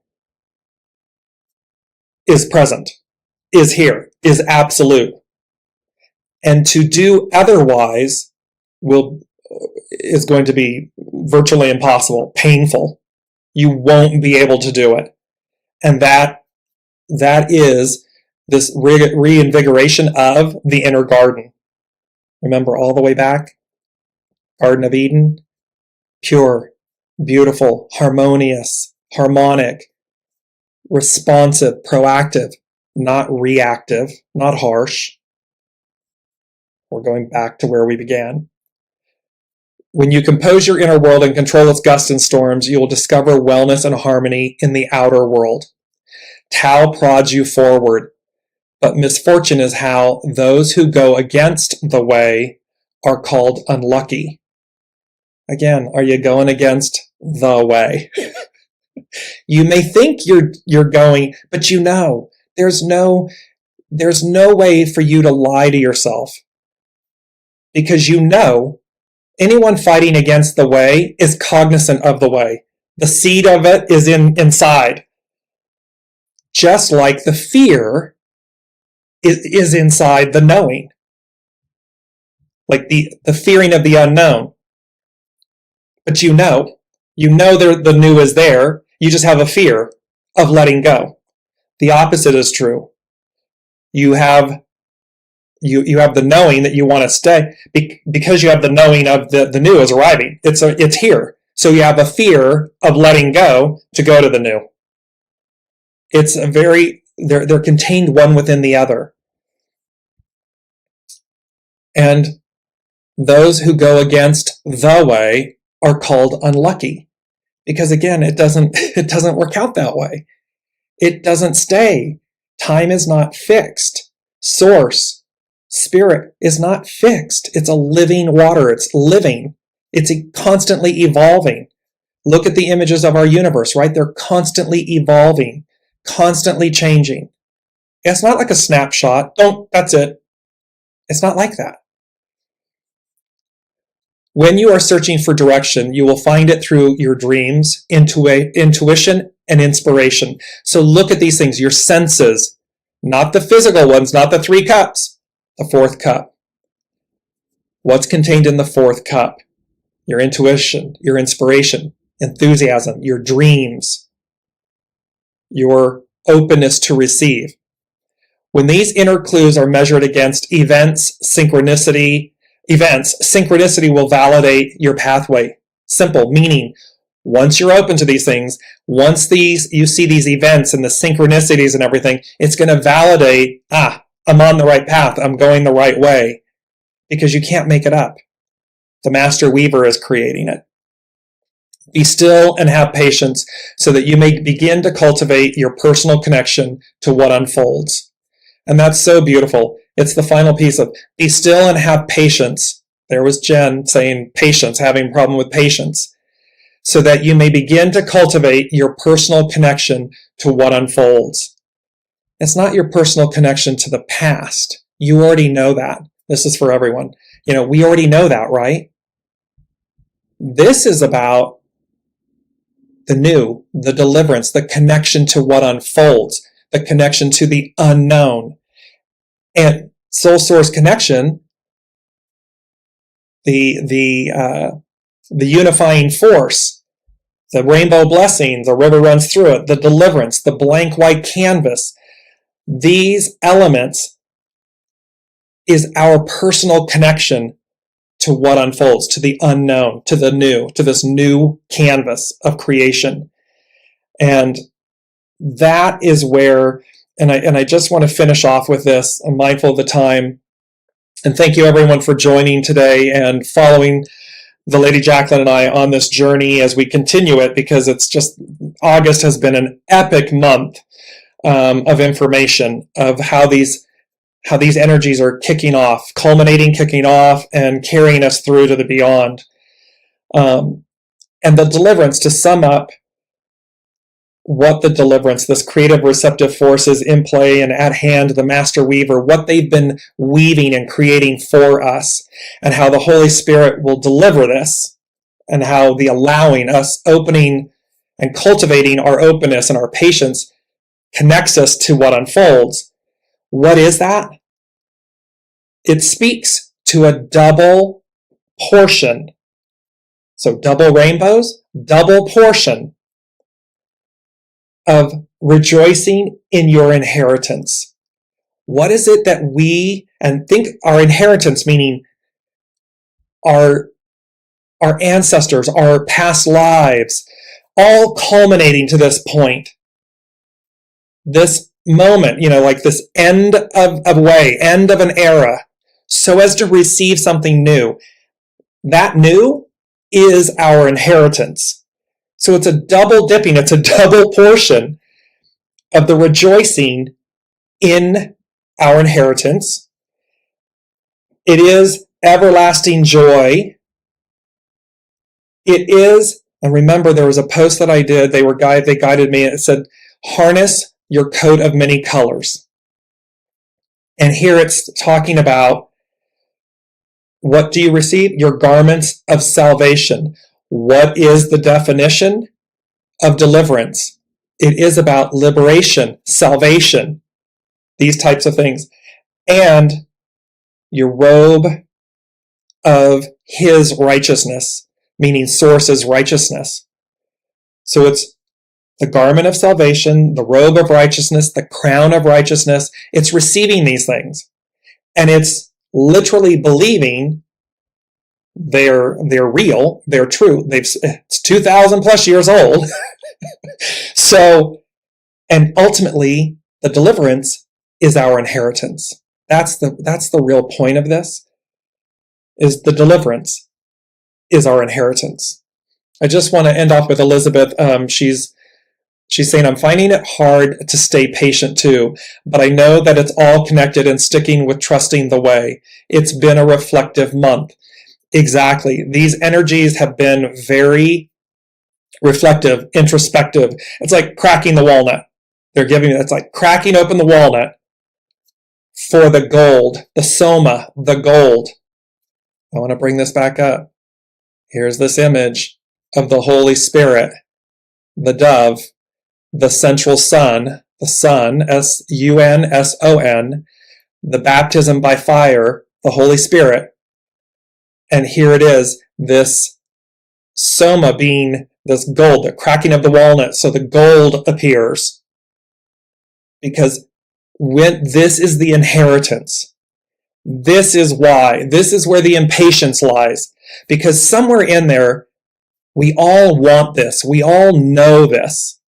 is present, is here, is absolute. And to do otherwise is going to be virtually impossible, painful. You won't be able to do it. And that is this reinvigoration of the inner garden. Remember all the way back? Garden of Eden, pure, beautiful, harmonious, harmonic, responsive, proactive, not reactive, not harsh. We're going back to where we began. When you compose your inner world and control its gusts and storms, you will discover wellness and harmony in the outer world. Tao prods you forward, but misfortune is how those who go against the way are called unlucky. Again, are you going against the way? You may think you're going, but there's no way for you to lie to yourself, because anyone fighting against the way is cognizant of the way. The seed of it is inside. Just like the fear is inside the knowing. Like the fearing of the unknown. But the new is there. You just have a fear of letting go. The opposite is true. You have the knowing that you want to stay because you have the knowing of the new is arriving. It's here. So you have a fear of letting go to go to the new. It's they're contained one within the other. And those who go against the way are called unlucky, because again, it doesn't work out that way. It doesn't stay. Time is not fixed. Source, spirit is not fixed. It's a living water. It's living. It's constantly evolving. Look at the images of our universe, right? They're constantly evolving, constantly changing. It's not like a snapshot. That's it. It's not like that. When you are searching for direction, you will find it through your dreams, intuition, and inspiration. So look at these things, your senses, not the physical ones, not the 3 cups, the 4th cup. What's contained in the 4th cup? Your intuition, your inspiration. enthusiasm, your dreams, your openness to receive. When these inner clues are measured against events, synchronicity will validate your pathway. Simple, meaning once you're open to these things, once you see these events and the synchronicities and everything, it's going to validate, I'm on the right path, I'm going the right way, because you can't make it up. The Master Weaver is creating it. Be still and have patience so that you may begin to cultivate your personal connection to what unfolds. And that's so beautiful. It's the final piece of be still and have patience. There was Jen saying patience, having a problem with patience. So that you may begin to cultivate your personal connection to what unfolds. It's not your personal connection to the past. You already know that. This is for everyone. We already know that, right? This is about the new, the deliverance, the connection to what unfolds, the connection to the unknown. And soul source connection, the unifying force, the rainbow blessing, the river runs through it, the deliverance, the blank white canvas. These elements is our personal connection to what unfolds, to the unknown, to the new, to this new canvas of creation. And that is where, and I just want to finish off with this. I'm mindful of the time. And thank you everyone for joining today and following the Lady Jacqueline and I on this journey as we continue it, because it's just, August has been an epic month of information of how these energies are kicking off, kicking off, and carrying us through to the beyond. And the deliverance, to sum up what the deliverance, this creative receptive force is in play and at hand, the Master Weaver, what they've been weaving and creating for us, and how the Holy Spirit will deliver this, and how the allowing us, opening and cultivating our openness and our patience connects us to what unfolds. What is that? It speaks to a double portion. So double rainbows, double portion of rejoicing in your inheritance. What is it that and think our inheritance, meaning our ancestors, our past lives, all culminating to this point. This moment, like this end of a way, end of an era, so as to receive something new. That new is our inheritance. So it's a double dipping, it's a double portion of the rejoicing in our inheritance. It is everlasting joy. It is, and remember there was a post that I did, they guided me, and it said, harness your coat of many colors. And here it's talking about, what do you receive? Your garments of salvation. What is the definition of deliverance? It is about liberation, salvation, these types of things. And your robe of his righteousness, meaning source's righteousness. So it's the garment of salvation, the robe of righteousness, the crown of righteousness. It's receiving these things. And it's literally believing they're real, they're true. It's 2,000 plus years old. So, and ultimately, the deliverance is our inheritance. That's the real point of this, is the deliverance is our inheritance. I just want to end off with Elizabeth. She's saying, I'm finding it hard to stay patient too, but I know that it's all connected and sticking with trusting the way. It's been a reflective month. Exactly. These energies have been very reflective, introspective. It's like cracking the walnut. It's like cracking open the walnut for the gold, the soma, the gold. I want to bring this back up. Here's this image of the Holy Spirit, the dove, the central sun, the sun, S-U-N-S-O-N, the baptism by fire, the Holy Spirit. And here it is, this soma being this gold, the cracking of the walnut, so the gold appears. Because when this is the inheritance, this is why, this is where the impatience lies. Because somewhere in there, we all want this. We all know this.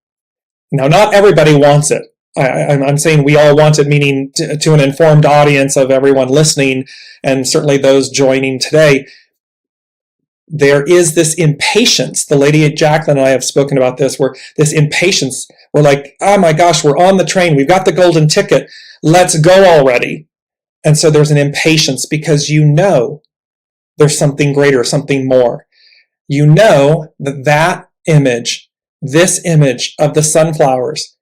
Now, not everybody wants it. I'm saying we all want it, meaning to an informed audience of everyone listening, and certainly those joining today. There is this impatience. The lady Jacqueline and I have spoken about this, where this impatience, we're like, oh my gosh, we're on the train. We've got the golden ticket. Let's go already. And so there's an impatience because you know there's something greater, something more. You know that image, this image of the sunflowers,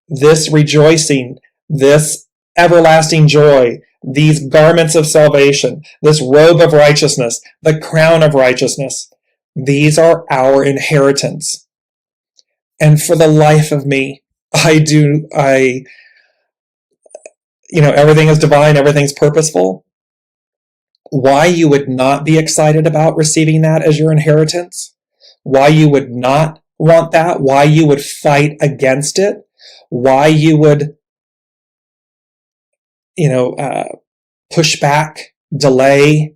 this rejoicing, this everlasting joy, these garments of salvation, this robe of righteousness, the crown of righteousness, these are our inheritance. And for the life of me, everything is divine, everything's purposeful. Why you would not be excited about receiving that as your inheritance, why you would not want that, why you would fight against it, why you would, push back, delay,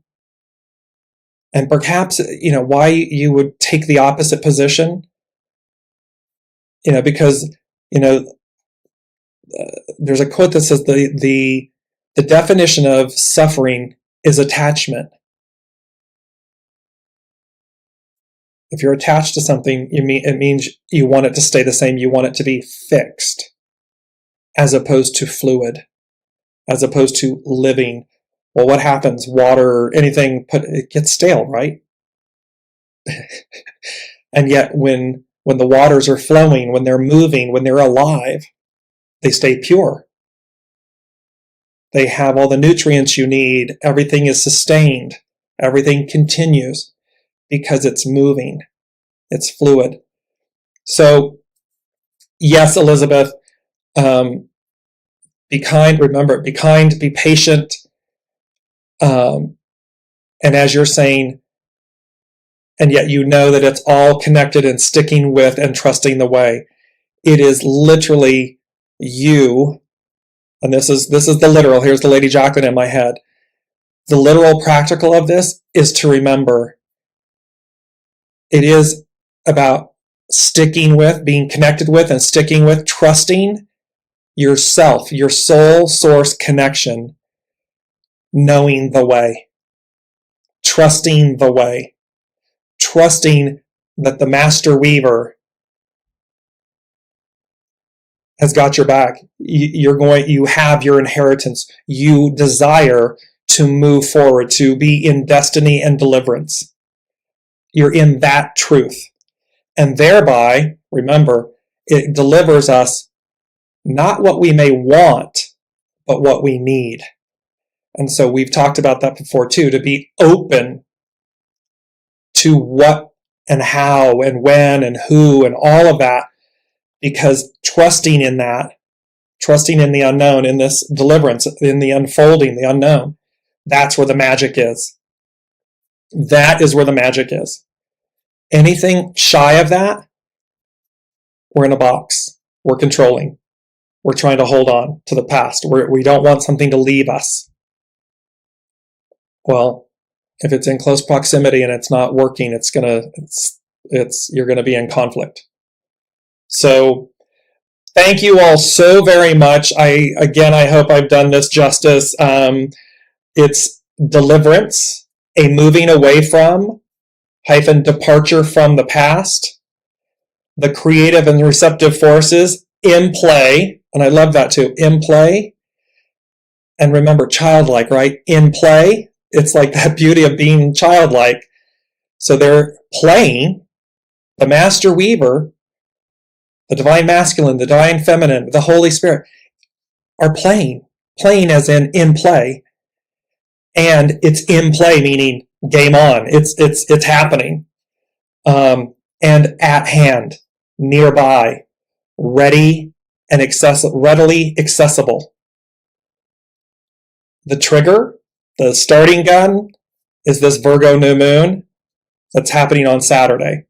and perhaps, why you would take the opposite position, because, there's a quote that says the definition of suffering is attachment. If you're attached to something, it means you want it to stay the same. You want it to be fixed, as opposed to fluid, as opposed to living. Well, what happens? Water, anything, it gets stale, right? And yet when the waters are flowing, when they're moving, when they're alive, they stay pure. They have all the nutrients you need. Everything is sustained. Everything continues because it's moving. It's fluid. So, yes, Elizabeth, be kind. Remember, be kind, be patient. And as you're saying, and yet you know that it's all connected and sticking with and trusting the way. It is literally you, and this is the literal. Here's the Lady Jacqueline in my head. The literal practical of this is to remember. It is about sticking with, being connected with, and sticking with, trusting yourself, your soul source connection, knowing the way, trusting the way, trusting that the master weaver has got your back. You have your inheritance. You desire to move forward, to be in destiny and deliverance. You're in that truth. And thereby, remember, it delivers us not what we may want, but what we need. And so we've talked about that before too, to be open to what and how and when and who and all of that, because trusting in that, trusting in the unknown, in this deliverance, in the unfolding, the unknown, that's where the magic is. That is where the magic is. Anything shy of that, we're in a box. We're controlling. We're trying to hold on to the past. We don't want something to leave us. Well, if it's in close proximity and it's not working, you're gonna be in conflict. So thank you all so very much. I hope I've done this justice. It's deliverance, a moving away from, departure from the past, the creative and receptive forces in play. And I love that too, in play. And remember, childlike, right? In play. It's like that beauty of being childlike. So they're playing, the master weaver, the divine masculine, the divine feminine, the Holy Spirit are playing as in play. And it's in play, meaning game on. It's happening. And at hand, nearby, ready and readily accessible. The trigger, the starting gun, is this Virgo new moon that's happening on Saturday.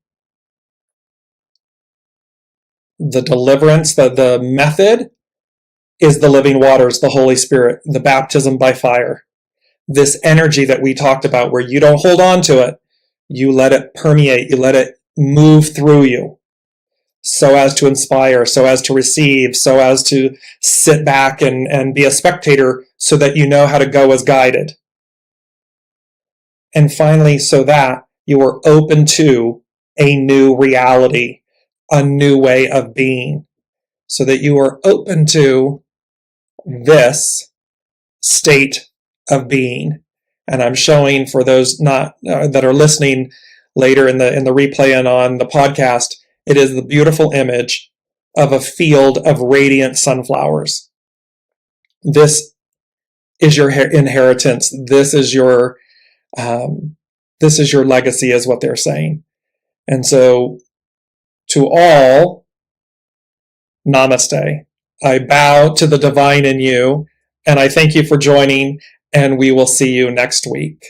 the deliverance, the method is the living waters, the Holy Spirit, the baptism by fire. This energy that we talked about where you don't hold on to it, you let it permeate, you let it move through you so as to inspire, so as to receive, so as to sit back and be a spectator so that you know how to go as guided. And finally, so that you are open to a new reality, a new way of being, so that you are open to this state of being. And I'm showing for those not that are listening later in the replay and on the podcast, it is the beautiful image of a field of radiant sunflowers. This is your inheritance. This is your legacy, is what they're saying. And so, to all, namaste. I bow to the divine in you, and I thank you for joining, and we will see you next week.